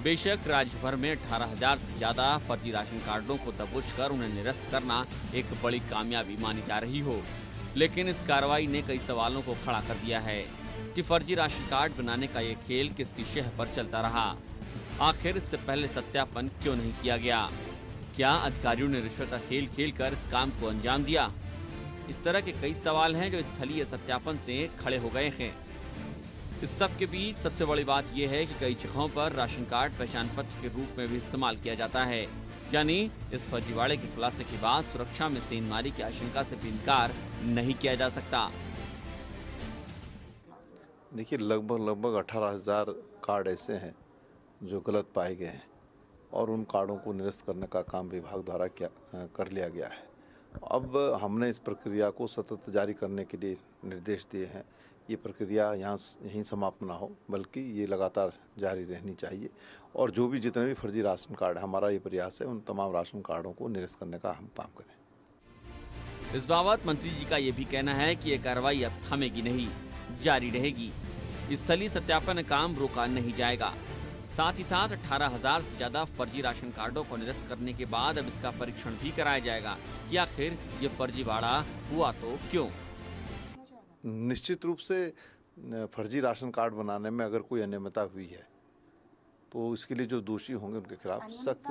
बेशक राज्य भर में 18,000 से ज्यादा फर्जी राशन कार्डों को दबोच कर उन्हें निरस्त करना एक बड़ी कामयाबी मानी जा रही हो, लेकिन इस कार्रवाई ने कई सवालों को खड़ा कर दिया है कि फर्जी राशन कार्ड बनाने का ये खेल किसकी शह पर चलता रहा। आखिर इससे पहले सत्यापन क्यों नहीं किया गया? क्या अधिकारियों ने रिश्वत का खेल खेलकर इस काम को अंजाम दिया? इस तरह के कई सवाल हैं जो स्थलीय सत्यापन से खड़े हो गए हैं। इस सब के बीच सबसे बड़ी बात यह है कि कई जगहों पर राशन कार्ड पहचान पत्र के रूप में भी इस्तेमाल किया जाता है, यानी इस फर्जीवाड़े के खुलासे के बाद सुरक्षा में सेंधमारी की आशंका से भी इनकार नहीं किया जा सकता। देखिए लगभग 18,000 कार्ड ऐसे हैं जो गलत पाए गए हैं और उन कार्डों को निरस्त करने का काम विभाग द्वारा कर लिया गया है। अब हमने इस प्रक्रिया को सतत जारी करने के लिए निर्देश दिए हैं। ये प्रक्रिया यहीं समाप्त ना हो, बल्कि ये लगातार जारी रहनी चाहिए और जो भी जितने भी फर्जी राशन कार्ड है, हमारा ये प्रयास है उन तमाम राशन कार्डों को निरस्त करने का हम काम करें। इस बाबत मंत्री जी का ये भी कहना है कि ये कार्रवाई अब थमेगी नहीं, जारी रहेगी। स्थलीय सत्यापन काम रोका नहीं जाएगा। साथ ही साथ 18,000 से ज्यादा फर्जी राशन कार्डों को निरस्त करने के बाद अब इसका परीक्षण भी कराया जाएगा कि आखिर ये फर्जीवाड़ा हुआ तो क्यों। निश्चित रूप से फर्जी राशन कार्ड बनाने में अगर कोई अनियमितता हुई है तो इसके लिए जो दोषी होंगे उनके खिलाफ सख्त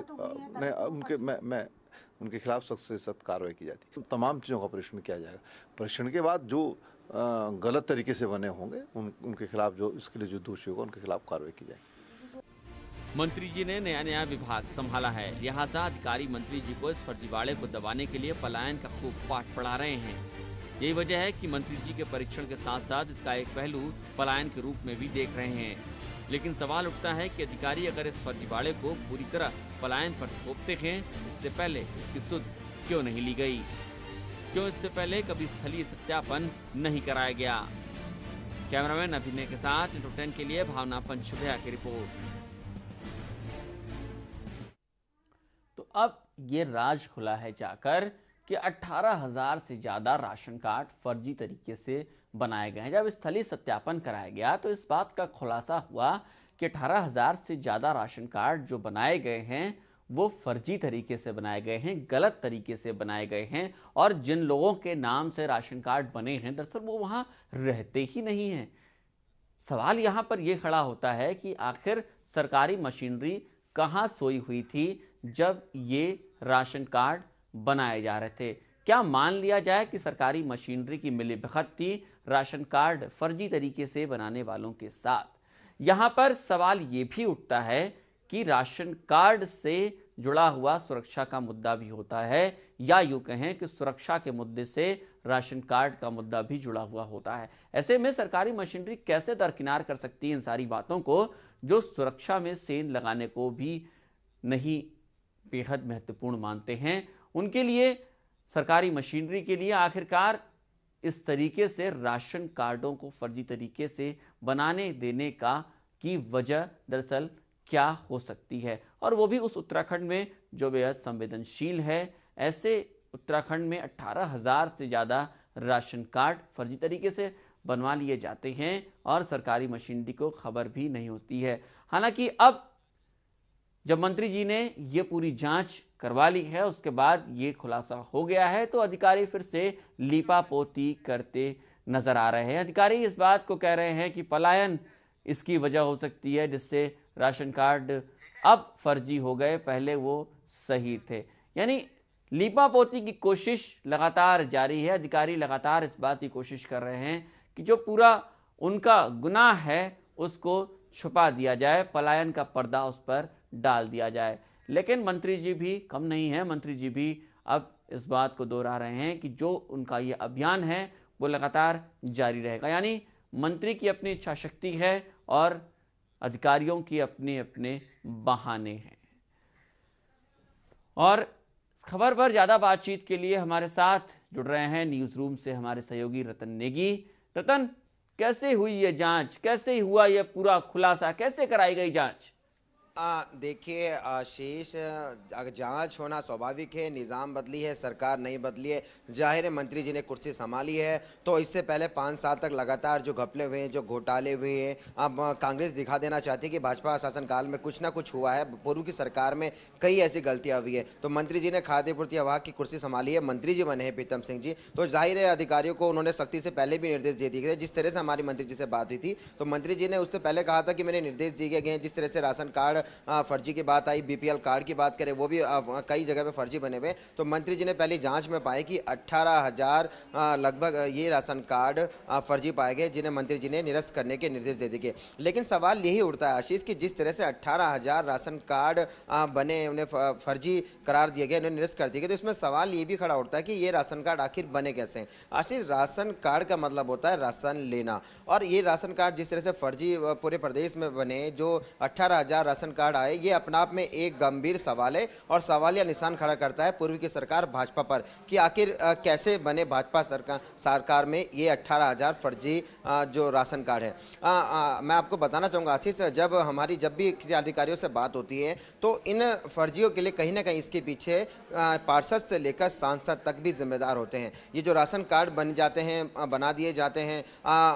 उनके खिलाफ सख्त से सख्त कार्रवाई की जाती है। तमाम चीज़ों का परीक्षण किया जाएगा। परीक्षण के बाद जो गलत तरीके से बने होंगे उनके खिलाफ, जो इसके लिए जो दोषी होगा उनके खिलाफ कार्रवाई की जाएगी। मंत्री जी ने नया विभाग संभाला है, लिहाजा अधिकारी मंत्री जी को इस फर्जीवाड़े को दबाने के लिए पलायन का खूब पाठ पढ़ा रहे हैं। यही वजह है कि मंत्री जी के परीक्षण के साथ साथ इसका एक पहलू पलायन के रूप में भी देख रहे हैं। लेकिन सवाल उठता है कि अधिकारी अगर इस फर्जीवाड़े को पूरी तरह पलायन पर थोपते हैं, इससे पहले इसकी सुध क्यों नहीं ली गई? क्यों इससे पहले कभी स्थलीय सत्यापन नहीं कराया गया? कैमरामैन अभिनय के साथ इंटो 10 के लिए भावना पंचभैया की रिपोर्ट। तो अब ये राज खुला है जाकर कि 18,000 से ज्यादा राशन कार्ड फर्जी तरीके से बनाए गए हैं। जब स्थलीय सत्यापन कराया गया तो इस बात का खुलासा हुआ कि 18,000 से ज्यादा राशन कार्ड जो बनाए गए हैं वो फर्जी तरीके से बनाए गए हैं, गलत तरीके से बनाए गए हैं, और जिन लोगों के नाम से राशन कार्ड बने हैं दरअसल वो वहां रहते ही नहीं हैं। सवाल यहां पर यह खड़ा होता है कि आखिर सरकारी मशीनरी कहां सोई हुई थी जब ये राशन कार्ड बनाए जा रहे थे? क्या मान लिया जाए कि सरकारी मशीनरी की मिलीभगत थी राशन कार्ड फर्जी तरीके से बनाने वालों के साथ? यहां पर सवाल ये भी उठता है कि राशन कार्ड से जुड़ा हुआ सुरक्षा का मुद्दा भी होता है, या यूं कहें कि सुरक्षा के मुद्दे से राशन कार्ड का मुद्दा भी जुड़ा हुआ होता है। ऐसे में सरकारी मशीनरी कैसे दरकिनार कर सकती है इन सारी बातों को, जो सुरक्षा में सेंध लगाने को भी नहीं बेहद महत्वपूर्ण मानते हैं। उनके लिए, सरकारी मशीनरी के लिए आखिरकार इस तरीके से राशन कार्डों को फर्जी तरीके से बनाने देने का की वजह दरअसल क्या हो सकती है, और वो भी उस उत्तराखंड में जो बेहद संवेदनशील है। ऐसे उत्तराखंड में 18,000 से ज़्यादा राशन कार्ड फर्जी तरीके से बनवा लिए जाते हैं और सरकारी मशीनरी को खबर भी नहीं होती है। हालांकि अब जब मंत्री जी ने ये पूरी जांच करवा ली है, उसके बाद ये खुलासा हो गया है, तो अधिकारी फिर से लीपापोती करते नजर आ रहे हैं। अधिकारी इस बात को कह रहे हैं कि पलायन इसकी वजह हो सकती है, जिससे राशन कार्ड अब फर्जी हो गए, पहले वो सही थे। यानी लीपापोती की कोशिश लगातार जारी है। अधिकारी लगातार इस बात की कोशिश कर रहे हैं कि जो पूरा उनका गुनाह है उसको छुपा दिया जाए, पलायन का पर्दा उस पर डाल दिया जाए। लेकिन मंत्री जी भी कम नहीं है। मंत्री जी भी अब इस बात को दोहरा रहे हैं कि जो उनका ये अभियान है वो लगातार जारी रहेगा। यानी मंत्री की अपनी इच्छा शक्ति है और अधिकारियों की अपने अपने बहाने हैं। और खबर पर ज्यादा बातचीत के लिए हमारे साथ जुड़ रहे हैं न्यूज रूम से हमारे सहयोगी रतन नेगी। रतन, कैसे हुई ये जांच, कैसे हुआ ये पूरा खुलासा, कैसे कराई गई जांच? देखिए आशीष, अगर जांच होना स्वाभाविक है, निज़ाम बदली है, सरकार नहीं बदली है, जाहिर है मंत्री जी ने कुर्सी संभाली है, तो इससे पहले 5 साल तक लगातार जो घपले हुए हैं, जो घोटाले हुए हैं, अब कांग्रेस दिखा देना चाहती है कि भाजपा शासनकाल में कुछ ना कुछ हुआ है। पूर्व की सरकार में कई ऐसी गलतियां हुई है, तो मंत्री जी ने खाद्य पूर्ति विभाग की कुर्सी संभाली है, मंत्री जी बने हैं प्रीतम सिंह जी, तो जाहिर है अधिकारियों को उन्होंने सख्ती से पहले भी निर्देश दे दिए थे। जिस तरह से हमारी मंत्री जी से बात हुई थी, तो मंत्री जी ने उससे पहले कहा था कि मेरे निर्देश दिए गए हैं। जिस तरह से राशन कार्ड फर्जी की बात आई, बीपीएल कार्ड की बात करें, वो भी कई जगह पे फर्जी बने हुए, तो मंत्री जी ने पहली जांच में पाए कि 18,000 लगभग ये राशन कार्ड फर्जी पाए गए, जिन्हें मंत्री जी ने निरस्त करने के निर्देश दे दिए। लेकिन सवाल यही उठता है आशीष कि जिस तरह से 18,000 राशन कार्ड बने, उन्हें फर्जी करार दिए गए, उन्हें निरस्त कर दिए गए, तो इसमें सवाल ये भी खड़ा उठता है कि ये राशन कार्ड आखिर बने कैसे? आशीष, राशन कार्ड का मतलब होता है राशन लेना, और ये राशन कार्ड जिस तरह से फर्जी पूरे प्रदेश में बने, जो 18,000 राशन कार्ड आए, ये अपने आप में एक गंभीर सवाल है और सवालिया निशान खड़ा करता है पूर्व की सरकार भाजपा पर कि आखिर कैसे बने भाजपा सरकार में ये 18,000 फर्जी जो राशन कार्ड है। मैं आपको बताना चाहूँगा आशीष, जब भी किसी अधिकारियों से बात होती है तो इन फर्जियों के लिए कहीं ना कहीं इसके पीछे पार्षद से लेकर सांसद तक भी जिम्मेदार होते हैं। ये जो राशन कार्ड बन जाते हैं, बना दिए जाते हैं,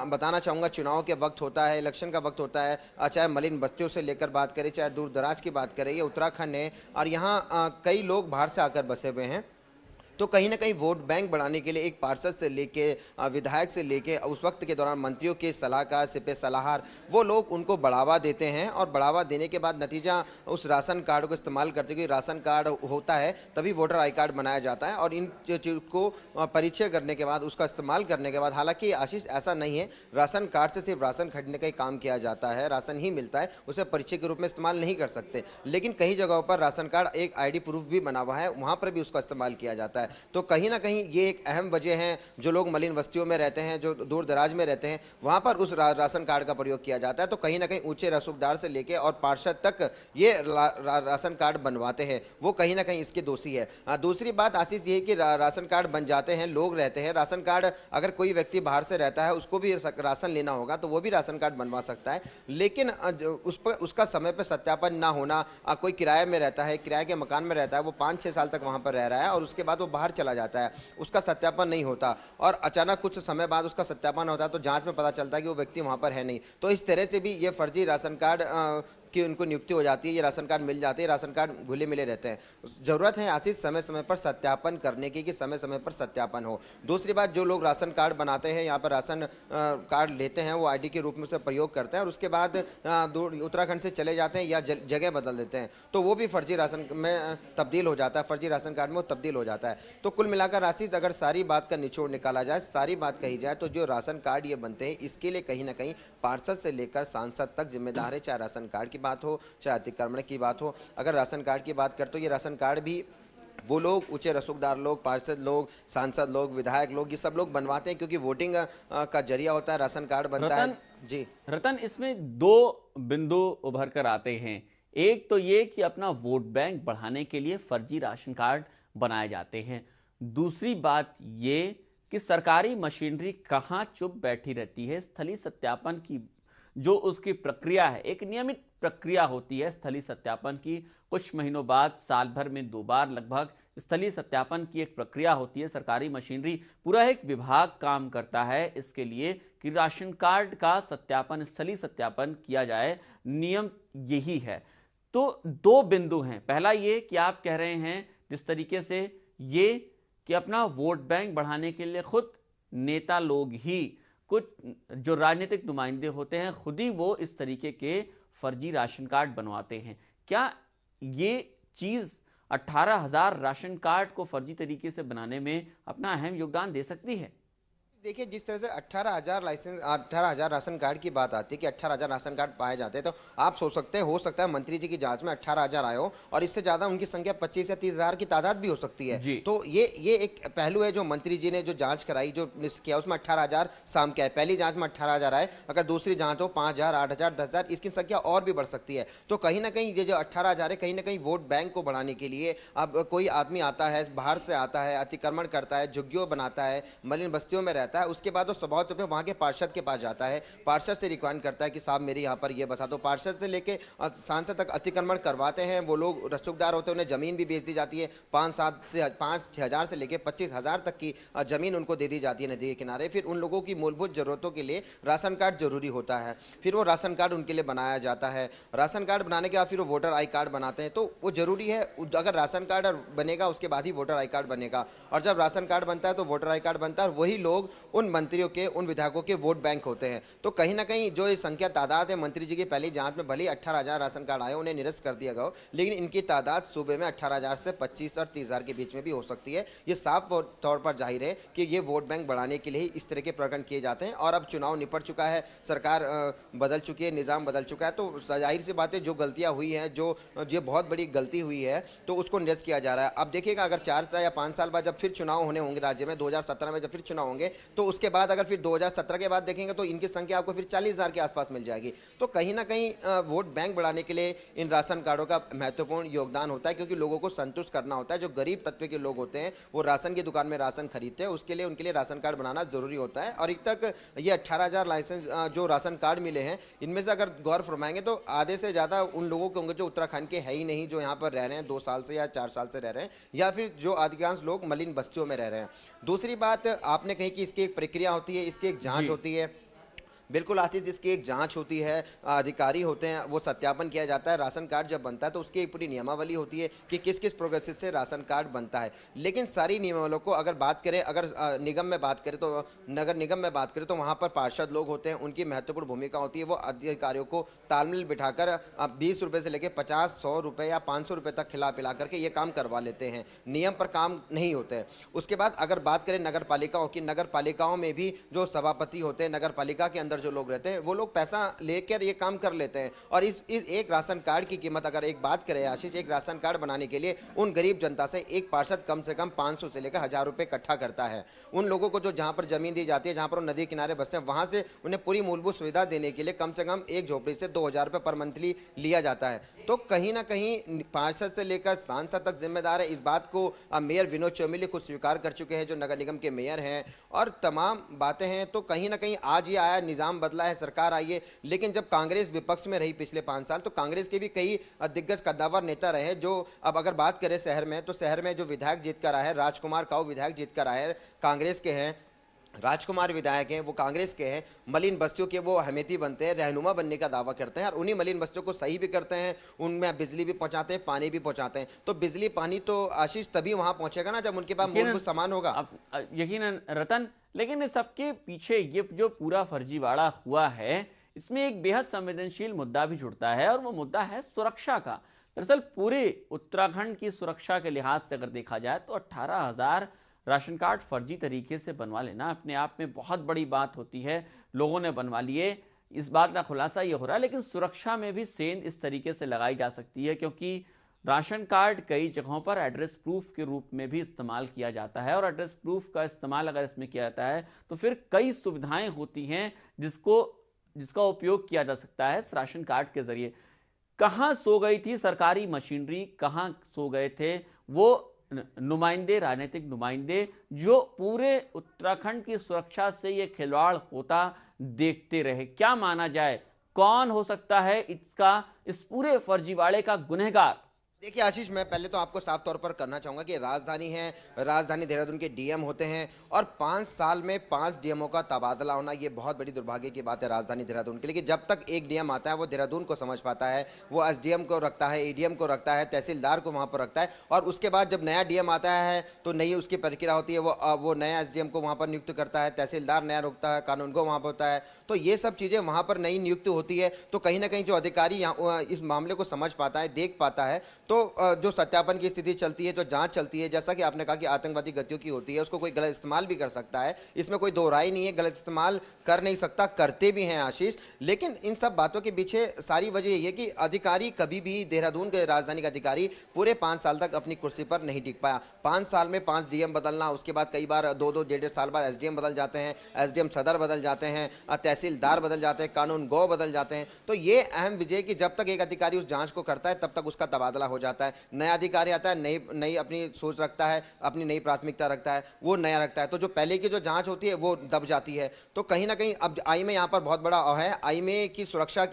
बताना चाहूँगा चुनाव के वक्त होता है, इलेक्शन का वक्त होता है, चाहे मलिन बस्तियों से लेकर बात करें, चाहे दूर दराज की बात करें, ये उत्तराखंड है और यहाँ कई लोग बाहर से आकर बसे हुए हैं, तो कहीं ना कहीं वोट बैंक बढ़ाने के लिए एक पार्षद से लेके विधायक से लेके उस वक्त के दौरान मंत्रियों के सलाहकार, सिपह सलाहकार, वो लोग उनको बढ़ावा देते हैं और बढ़ावा देने के बाद नतीजा उस राशन कार्ड को इस्तेमाल करते हुए, राशन कार्ड होता है तभी वोटर आई कार्ड बनाया जाता है, और इन चीज़ को परिचय करने के बाद, उसका इस्तेमाल करने के बाद, हालांकि आशीष ऐसा नहीं है, राशन कार्ड से सिर्फ राशन खरीदने का ही काम किया जाता है, राशन ही मिलता है, उसे परिचय के रूप में इस्तेमाल नहीं कर सकते। लेकिन कई जगहों पर राशन कार्ड एक ID प्रूफ भी बना हुआ है, वहाँ पर भी उसका इस्तेमाल किया जाता है। तो कहीं ना कहीं ये एक अहम वजह है, जो लोग मलिन बस्तियों में रहते हैं, जो दूर दराज में रहते हैं, वहाँ पर उस राशन कार्ड का प्रयोग किया जाता है। तो कहीं ना कहीं ऊंचे रसूखदार से लेके और पार्षद तक ये राशन कार्ड बनवाते हैं, वो कहीं ना कहीं इसके दोषी है। दूसरी बात आशीष ये कि राशन कार्ड बन जाते हैं, लोग रहते हैं, राशन कार्ड अगर कोई व्यक्ति बाहर से रहता है, उसको भी राशन लेना होगा तो वो भी राशन कार्ड बनवा सकता है, लेकिन उस पर उसका समय पर सत्यापन ना होना, कोई किराए में रहता है, किराए के मकान में रहता है, वो 5-6 साल तक वहाँ पर रह रहा है और उसके बाद वो बाहर चला जाता है, उसका सत्यापन नहीं होता और अचानक कुछ समय बाद उसका सत्यापन होता है तो जांच में पता चलता है कि वो व्यक्ति वहां पर है नहीं। तो इस तरह से भी ये फर्जी राशन कार्ड कि उनको नियुक्ति हो जाती है, ये राशन कार्ड मिल जाते हैं, राशन कार्ड घुले मिले रहते हैं। ज़रूरत है आशीष समय समय पर सत्यापन करने की, कि समय समय पर सत्यापन हो। दूसरी बात, जो लोग राशन कार्ड बनाते हैं, यहाँ पर राशन कार्ड लेते हैं, वो आईडी के रूप में उसे प्रयोग करते हैं और उसके बाद उत्तराखंड से चले जाते हैं या जगह बदल देते हैं, तो वो भी फर्जी राशन में तब्दील हो जाता है, फर्जी राशन कार्ड में वो तब्दील हो जाता है। तो कुल मिलाकर आशीष अगर सारी बात का निचोड़ निकाला जाए, सारी बात कही जाए, तो जो राशन कार्ड ये बनते हैं इसके लिए कहीं ना कहीं पार्षद से लेकर सांसद तक जिम्मेदार है, चाहे राशन कार्ड की बात हो, चाहे अतिक्रमण की बात हो। अगर राशन कार्ड की बात करते हो, ये राशन कार्ड भी वो लोग, ऊंचे रसूखदार लोग, पार्षद लोग, सांसद लोग, विधायक लोग, ये सब लोग बनवाते हैं, क्योंकि वोटिंग का जरिया होता है, राशन कार्ड बनता है। जी रतन, इसमें दो बिंदु उभर कर आते हैं। एक तो ये कि अपना वोट बैंक बढ़ाने के लिए फर्जी राशन कार्ड बनाए जाते हैं। दूसरी बात ये कि सरकारी मशीनरी कहाँ चुप बैठी रहती है। स्थलीय सत्यापन की जो उसकी प्रक्रिया है, एक नियमित प्रक्रिया होती है स्थलीय सत्यापन की। कुछ महीनों बाद, साल भर में 2 बार लगभग स्थलीय सत्यापन की एक प्रक्रिया होती है। सरकारी मशीनरी, पूरा एक विभाग काम करता है इसके लिए कि राशन कार्ड का सत्यापन, स्थलीय सत्यापन किया जाए। नियम यही है। तो 2 बिंदु हैं। पहला ये कि आप कह रहे हैं जिस तरीके से ये कि अपना वोट बैंक बढ़ाने के लिए खुद नेता लोग ही, कुछ जो राजनीतिक नुमाइंदे होते हैं, खुद ही वो इस तरीके के फर्जी राशन कार्ड बनवाते हैं। क्या ये चीज़ 18,000 राशन कार्ड को फर्जी तरीके से बनाने में अपना अहम योगदान दे सकती है? देखिए, जिस तरह से 18,000 राशन कार्ड की बात आती है कि 18,000 राशन कार्ड पाए जाते हैं, तो आप सोच सकते हैं, हो सकता है मंत्री जी की जांच में 18,000 आए हो और इससे ज्यादा उनकी संख्या 25 या 30,000 की तादाद भी हो सकती है। तो ये एक पहलू है जो मंत्री जी ने जो जांच कराई, जो किया, उसमें 18,000 साम क्या है। पहली जांच में 18,000 आए, अगर दूसरी जांच हो 5,000, 8,000, 10,000, इसकी संख्या और भी बढ़ सकती है। तो कहीं ना कहीं ये जो 18,000 है, कहीं ना कहीं वोट बैंक को बढ़ाने के लिए अब कोई आदमी आता है, बाहर से आता है, अतिक्रमण करता है, झुग्गियों बनाता है, मलिन बस्तियों में रहता है, उसके बाद वो स्वभाव पे वहाँ के पार्षद के पास जाता है, पार्षद से रिक्वायरमेंट करता है कि साहब मेरे यहाँ पर ये बता दो। पार्षद से लेके सांसद तक अतिक्रमण करवाते हैं। वो लोग रसूखदार होते हैं, उन्हें जमीन भी बेच दी जाती है। 5,000 से लेके 25,000 तक की जमीन उनको दे दी जाती है नदी के किनारे। फिर उन लोगों की मूलभूत जरूरतों के लिए राशन कार्ड जरूरी होता है। फिर वो राशन कार्ड उनके लिए बनाया जाता है। राशन कार्ड बनाने के बाद फिर वो वोटर आई कार्ड बनाते हैं। तो वो जरूरी है, अगर राशन कार्ड बनेगा उसके बाद ही वोटर आई कार्ड बनेगा, और जब राशन कार्ड बनता है तो वोटर आई कार्ड बनता है, और वही लोग उन मंत्रियों के, उन विधायकों के वोट बैंक होते हैं। तो कहीं ना कहीं जो ये संख्या तादाद है, मंत्री जी की पहली जांच में भले 18,000 राशन कार्ड आए, उन्हें निरस्त कर दिया गया, लेकिन इनकी तादाद सूबे में 18,000 से 25 और 30,000 के बीच में भी हो सकती है। ये साफ तौर पर जाहिर है कि ये वोट बैंक बढ़ाने के लिए ही इस तरह के प्रकरण किए जाते हैं। और अब चुनाव निपट चुका है, सरकार बदल चुकी है, निज़ाम बदल चुका है, तो जाहिर सी बात है जो गलतियाँ हुई हैं, जो बहुत बड़ी गलती हुई है, तो उसको निरस्त किया जा रहा है। अब देखिएगा, अगर 4 या 5 साल बाद जब फिर चुनाव होने होंगे राज्य में, 2017 में जब फिर चुनाव होंगे, तो उसके बाद अगर फिर 2017 के बाद देखेंगे तो इनकी संख्या आपको फिर 40,000 के आसपास मिल जाएगी। तो कहीं ना कहीं वोट बैंक बढ़ाने के लिए इन राशन कार्डों का महत्वपूर्ण योगदान होता है, क्योंकि लोगों को संतुष्ट करना होता है। जो गरीब तत्व के लोग होते हैं, वो राशन की दुकान में राशन खरीदते हैं, उसके लिए उनके लिए राशन कार्ड बनाना जरूरी होता है। और अब तक ये 18,000 लाइसेंस जो राशन कार्ड मिले हैं, इनमें से अगर गौर फरमाएंगे तो आधे से ज़्यादा उन लोगों के होंगे जो उत्तराखंड के है ही नहीं, जो यहाँ पर रह रहे हैं, 2 साल से या 4 साल से रह रहे हैं, या फिर जो अधिकांश लोग मलिन बस्तियों में रह रहे हैं। दूसरी बात आपने कही कि इसकी एक प्रक्रिया होती है, इसकी एक जांच होती है। बिल्कुल आशीष, इसकी एक जांच होती है, अधिकारी होते हैं, वो सत्यापन किया जाता है। राशन कार्ड जब बनता है तो उसकी एक पूरी नियमावली होती है कि किस किस प्रोसेस से राशन कार्ड बनता है। लेकिन सारी नियमावलियों को अगर बात करें, अगर निगम में बात करें, तो नगर निगम में बात करें, तो वहाँ पर पार्षद लोग होते हैं, उनकी महत्वपूर्ण भूमिका होती है। वो अधिकारियों को तालमेल बिठाकर 20 रुपये से लेकर 50, 100 रुपये या 500 रुपये तक खिला पिला करके ये काम करवा लेते हैं। नियम पर काम नहीं होते हैं। उसके बाद अगर बात करें नगर पालिकाओं की, नगर पालिकाओं में भी जो सभापति होते हैं, नगर पालिका के अंदर जो लोग रहते हैं, वो लोग पैसा लेकर ये काम कर लेते हैं। और इस एक राशन कार्ड की कीमत, अगर एक बात करें आशीष, एक राशन कार्ड बनाने के लिए उन गरीब जनता से एक पार्षद कम से कम 500 से लेकर 1,000 रुपये इकट्ठा करता है। उन लोगों को जो जहां पर जमीन दी जाती है, जहां पर वो नदी किनारे बसते हैं, वहां से उन्हें पूरी मूलभूत सुविधा देने के लिए कम से कम एक झोपड़ी से 2,000 रुपये पर मंथली लिया जाता है। तो कहीं ना कहीं पार्षद से लेकर सांसद तक जिम्मेदार है। इस बात को मेयर विनोद चौमिले खुद स्वीकार कर चुके हैं, जो नगर निगम के मेयर हैं, और तमाम बातें हैं। तो कहीं ना कहीं आज ये आया, निज़ाम बदला है, सरकार आई है, लेकिन जब कांग्रेस विपक्ष में रही पिछले 5 साल, तो कांग्रेस के भी कई दिग्गज कद्दावर नेता रहे, जो अब अगर बात करें शहर में, तो शहर में जो विधायक जीत कर आए हैं, राजकुमार काऊ विधायक जीत कर आए हैं, कांग्रेस के हैं। राजकुमार विधायक हैं, वो कांग्रेस के हैं, मलिन बस्तियों के वो अहमेती बनते हैं, रहनुमा बनने का दावा करते हैं और उन्हीं मलिन बस्तियों को सही भी करते हैं, उनमें बिजली भी पहुंचाते हैं, पानी भी पहुंचाते हैं। तो बिजली पानी तो आशीष तभी वहां पहुंचेगा ना जब उनके पास मूलभूत सामान होगा। यकीनन रतन, लेकिन इस सबके पीछे ये जो पूरा फर्जीवाड़ा हुआ है, इसमें एक बेहद संवेदनशील मुद्दा भी जुड़ता है और वो मुद्दा है सुरक्षा का। दरअसल पूरे उत्तराखंड की सुरक्षा के लिहाज से अगर देखा जाए तो 18,000 राशन कार्ड फर्जी तरीके से बनवा लेना अपने आप में बहुत बड़ी बात होती है। लोगों ने बनवा लिए, इस बात का खुलासा ये हो रहा है, लेकिन सुरक्षा में भी सेंध इस तरीके से लगाई जा सकती है क्योंकि राशन कार्ड कई जगहों पर एड्रेस प्रूफ के रूप में भी इस्तेमाल किया जाता है और एड्रेस प्रूफ का इस्तेमाल अगर इसमें किया जाता है तो फिर कई सुविधाएं होती हैं जिसका उपयोग किया जा सकता है इस राशन कार्ड के जरिए। कहाँ सो गई थी सरकारी मशीनरी, कहाँ सो गए थे वो नुमाइंदे, राजनीतिक नुमाइंदे जो पूरे उत्तराखंड की सुरक्षा से ये खिलवाड़ होता देखते रहे। क्या माना जाए, कौन हो सकता है इस पूरे फर्जीवाड़े का गुनहगार? देखिए आशीष, मैं पहले तो आपको साफ तौर पर करना चाहूंगा कि राजधानी है, राजधानी देहरादून के डीएम होते हैं और 5 साल में 5 डीएमओ का तबादला होना ये बहुत बड़ी दुर्भाग्य की बात है राजधानी देहरादून के लिए। जब तक एक डीएम आता है वो देहरादून को समझ पाता है, वो एसडीएम को रखता है, एडीएम को रखता है, तहसीलदार को वहाँ पर रखता है और उसके बाद जब नया डीएम आता है तो नई उसकी प्रक्रिया होती है, वो नया एसडीएम को वहाँ पर नियुक्त करता है, तहसीलदार नया रुकता है, कानून को वहाँ पर होता है। तो ये सब चीज़ें वहाँ पर नई नियुक्ति होती है। तो कहीं ना कहीं जो अधिकारी इस मामले को समझ पाता है, देख पाता है, तो जो सत्यापन की स्थिति चलती है, जो जांच चलती है, जैसा कि आपने कहा कि आतंकवादी गतियों की होती है, उसको कोई गलत इस्तेमाल भी कर सकता है, इसमें कोई दो राय नहीं है, गलत इस्तेमाल कर नहीं सकता, करते भी हैं आशीष। लेकिन इन सब बातों के पीछे सारी वजह यही है कि अधिकारी कभी भी, देहरादून के राजधानी का अधिकारी पूरे 5 साल तक अपनी कुर्सी पर नहीं टिक पाया। 5 साल में 5 डीएम बदलना, उसके बाद कई बार 2-2, 1.5 साल बाद एसडीएम बदल जाते हैं, एसडीएम सदर बदल जाते हैं, तहसीलदार बदल जाते हैं, कानून गो बदल जाते हैं। तो ये अहम विजय कि जब तक एक अधिकारी उस जांच को करता है तब तक उसका तबादला हो जाता है। नया अधिकारी आता है, नई अपनी सोच रखता है, अपनी नई प्राथमिकता रखता है, वो नया रखता है, तो जो पहले की जो जांच होती है वो दब जाती है। तो कहीं ना कहीं अब आईएमए यहाँ पर बहुत बड़ा है। आईएमए की सुरक्षा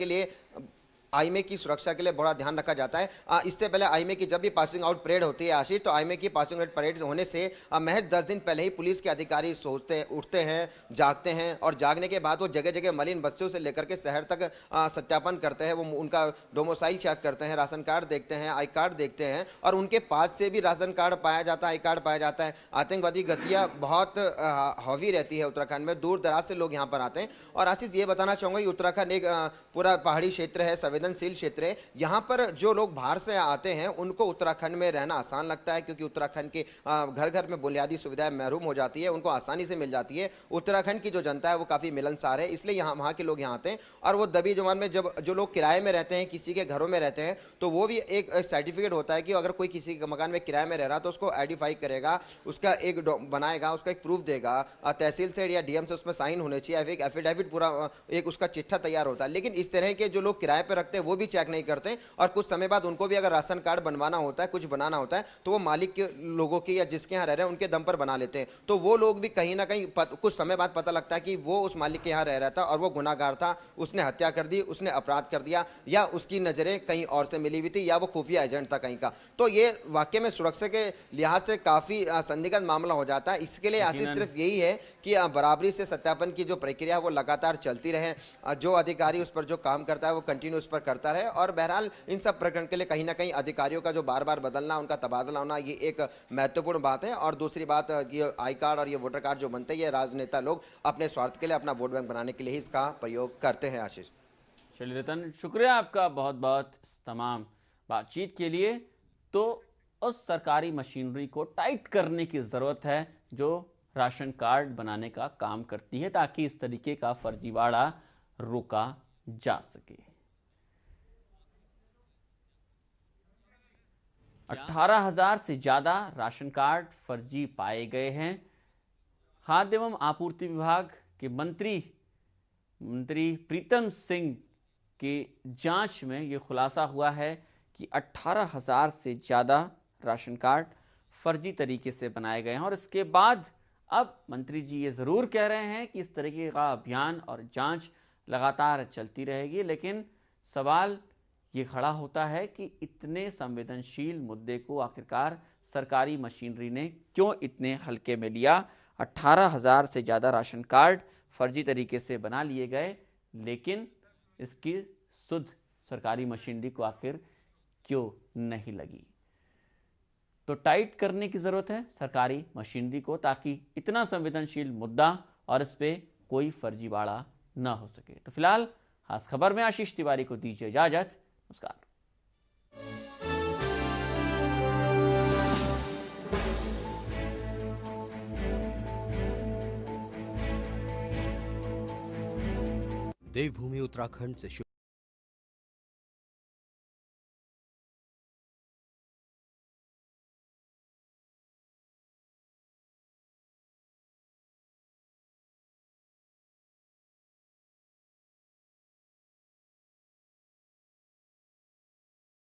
के लिए बड़ा ध्यान रखा जाता है। इससे पहले आईएमए की जब भी पासिंग आउट परेड होती है आशीष, तो आईएमए की पासिंग आउट परेड होने से महज 10 दिन पहले ही पुलिस के अधिकारी उठते हैं, जागते हैं और जागने के बाद वो जगह जगह मलिन बस्तियों से लेकर के शहर तक सत्यापन करते हैं। वो उनका डोमिसाइल चेक करते हैं, राशन कार्ड देखते हैं, आई कार्ड देखते हैं और उनके पास से भी राशन कार्ड पाया जाता है, आई कार्ड पाया जाता है। आतंकवादी गतियाँ बहुत हावी रहती है उत्तराखंड में, दूर दराज से लोग यहाँ पर आते हैं। और आशीष ये बताना चाहूँगा कि उत्तराखंड एक पूरा पहाड़ी क्षेत्र है, संवेदनशील क्षेत्र है। यहाँ पर जो लोग बाहर से आते हैं उनको उत्तराखंड में रहना आसान लगता है क्योंकि उत्तराखंड के घर घर में बुनियादी सुविधाएं महरूम हो जाती है, उनको आसानी से मिल जाती है। उत्तराखंड की जो जनता है वो काफ़ी मिलनसार है, इसलिए वहाँ के लोग यहाँ आते हैं। और वो दबी जुबान में जब जो लोग किराए में रहते हैं, किसी के घरों में रहते हैं, तो वो भी एक सर्टिफिकेट होता है कि अगर कोई किसी के मकान में किराए में रह रहा तो उसको आइडेंटिफाई करेगा, उसका एक बनाएगा, उसका एक प्रूफ देगा, तहसील से या डीएम से उसमें साइन होने चाहिए, एक एफिडेविट पूरा एक उसका चिट्ठा तैयार होता है। लेकिन इस तरह के जो लोग किराए पर रखते हैं वो भी चेक नहीं करते और कुछ समय बाद उनको भी अगर राशन कार्ड बनवाना होता है, कुछ बनाना होता है, तो वो मालिक के लोगों की या जिसके यहाँ रह रहे हैं उनके दम पर बना लेते हैं। तो वो लोग भी कहीं ना कहीं कुछ समय बाद पता लगता है कि वो उस मालिक के यहाँ रह रहा था और वो गुनाहगार था, उसने हत्या कर दी, उसने अपराध कर दिया या उसकी नज़रें कहीं और से मिली हुई थी या वो खुफिया एजेंट था कहीं का। तो ये वाकई में सुरक्षा के लिहाज से काफ़ी संदिग्ध मामला हो जाता है। इसके लिए आशीष सिर्फ यही है कि बराबरी से सत्यापन की जो प्रक्रिया है वो लगातार चलती रहे, जो अधिकारी उस पर जो काम करता है वो कंटिन्यू उस पर करता रहे। और बहरहाल इन सब प्रकरण के लिए कहीं ना कहीं अधिकारियों का जो बार बार बदलना, उनका तबादला होना, ये एक महत्वपूर्ण बात है। और दूसरी बात, ये आई कार्ड और ये वोटर कार्ड जो बनते हैं, ये राजनेता लोग अपने स्वार्थ के लिए, अपना वोट बैंक बनाने के लिए ही इसका प्रयोग करते हैं। आशीष, चलिए रतन, शुक्रिया आपका बहुत बहुत तमाम बातचीत के लिए। तो उस सरकारी मशीनरी को टाइट करने की ज़रूरत है जो राशन कार्ड बनाने का काम करती है, ताकि इस तरीके का फर्जीवाड़ा रोका जा सके। 18,000 से ज़्यादा राशन कार्ड फर्जी पाए गए हैं। खाद्य एवं आपूर्ति विभाग के मंत्री प्रीतम सिंह की जांच में ये खुलासा हुआ है कि 18,000 से ज़्यादा राशन कार्ड फर्जी तरीके से बनाए गए हैं। और इसके बाद अब मंत्री जी ये ज़रूर कह रहे हैं कि इस तरीके का अभियान और जांच लगातार चलती रहेगी, लेकिन सवाल ये खड़ा होता है कि इतने संवेदनशील मुद्दे को आखिरकार सरकारी मशीनरी ने क्यों इतने हल्के में लिया। 18,000 से ज़्यादा राशन कार्ड फर्जी तरीके से बना लिए गए, लेकिन इसकी सुध सरकारी मशीनरी को आखिर क्यों नहीं लगी? तो टाइट करने की ज़रूरत है सरकारी मशीनरी को, ताकि इतना संवेदनशील मुद्दा और इस पर कोई फर्जीवाड़ा न हो सके। तो फिलहाल खास खबर में आशीष तिवारी को दीजिए इजाजत। नमस्कार। देवभूमि उत्तराखंड से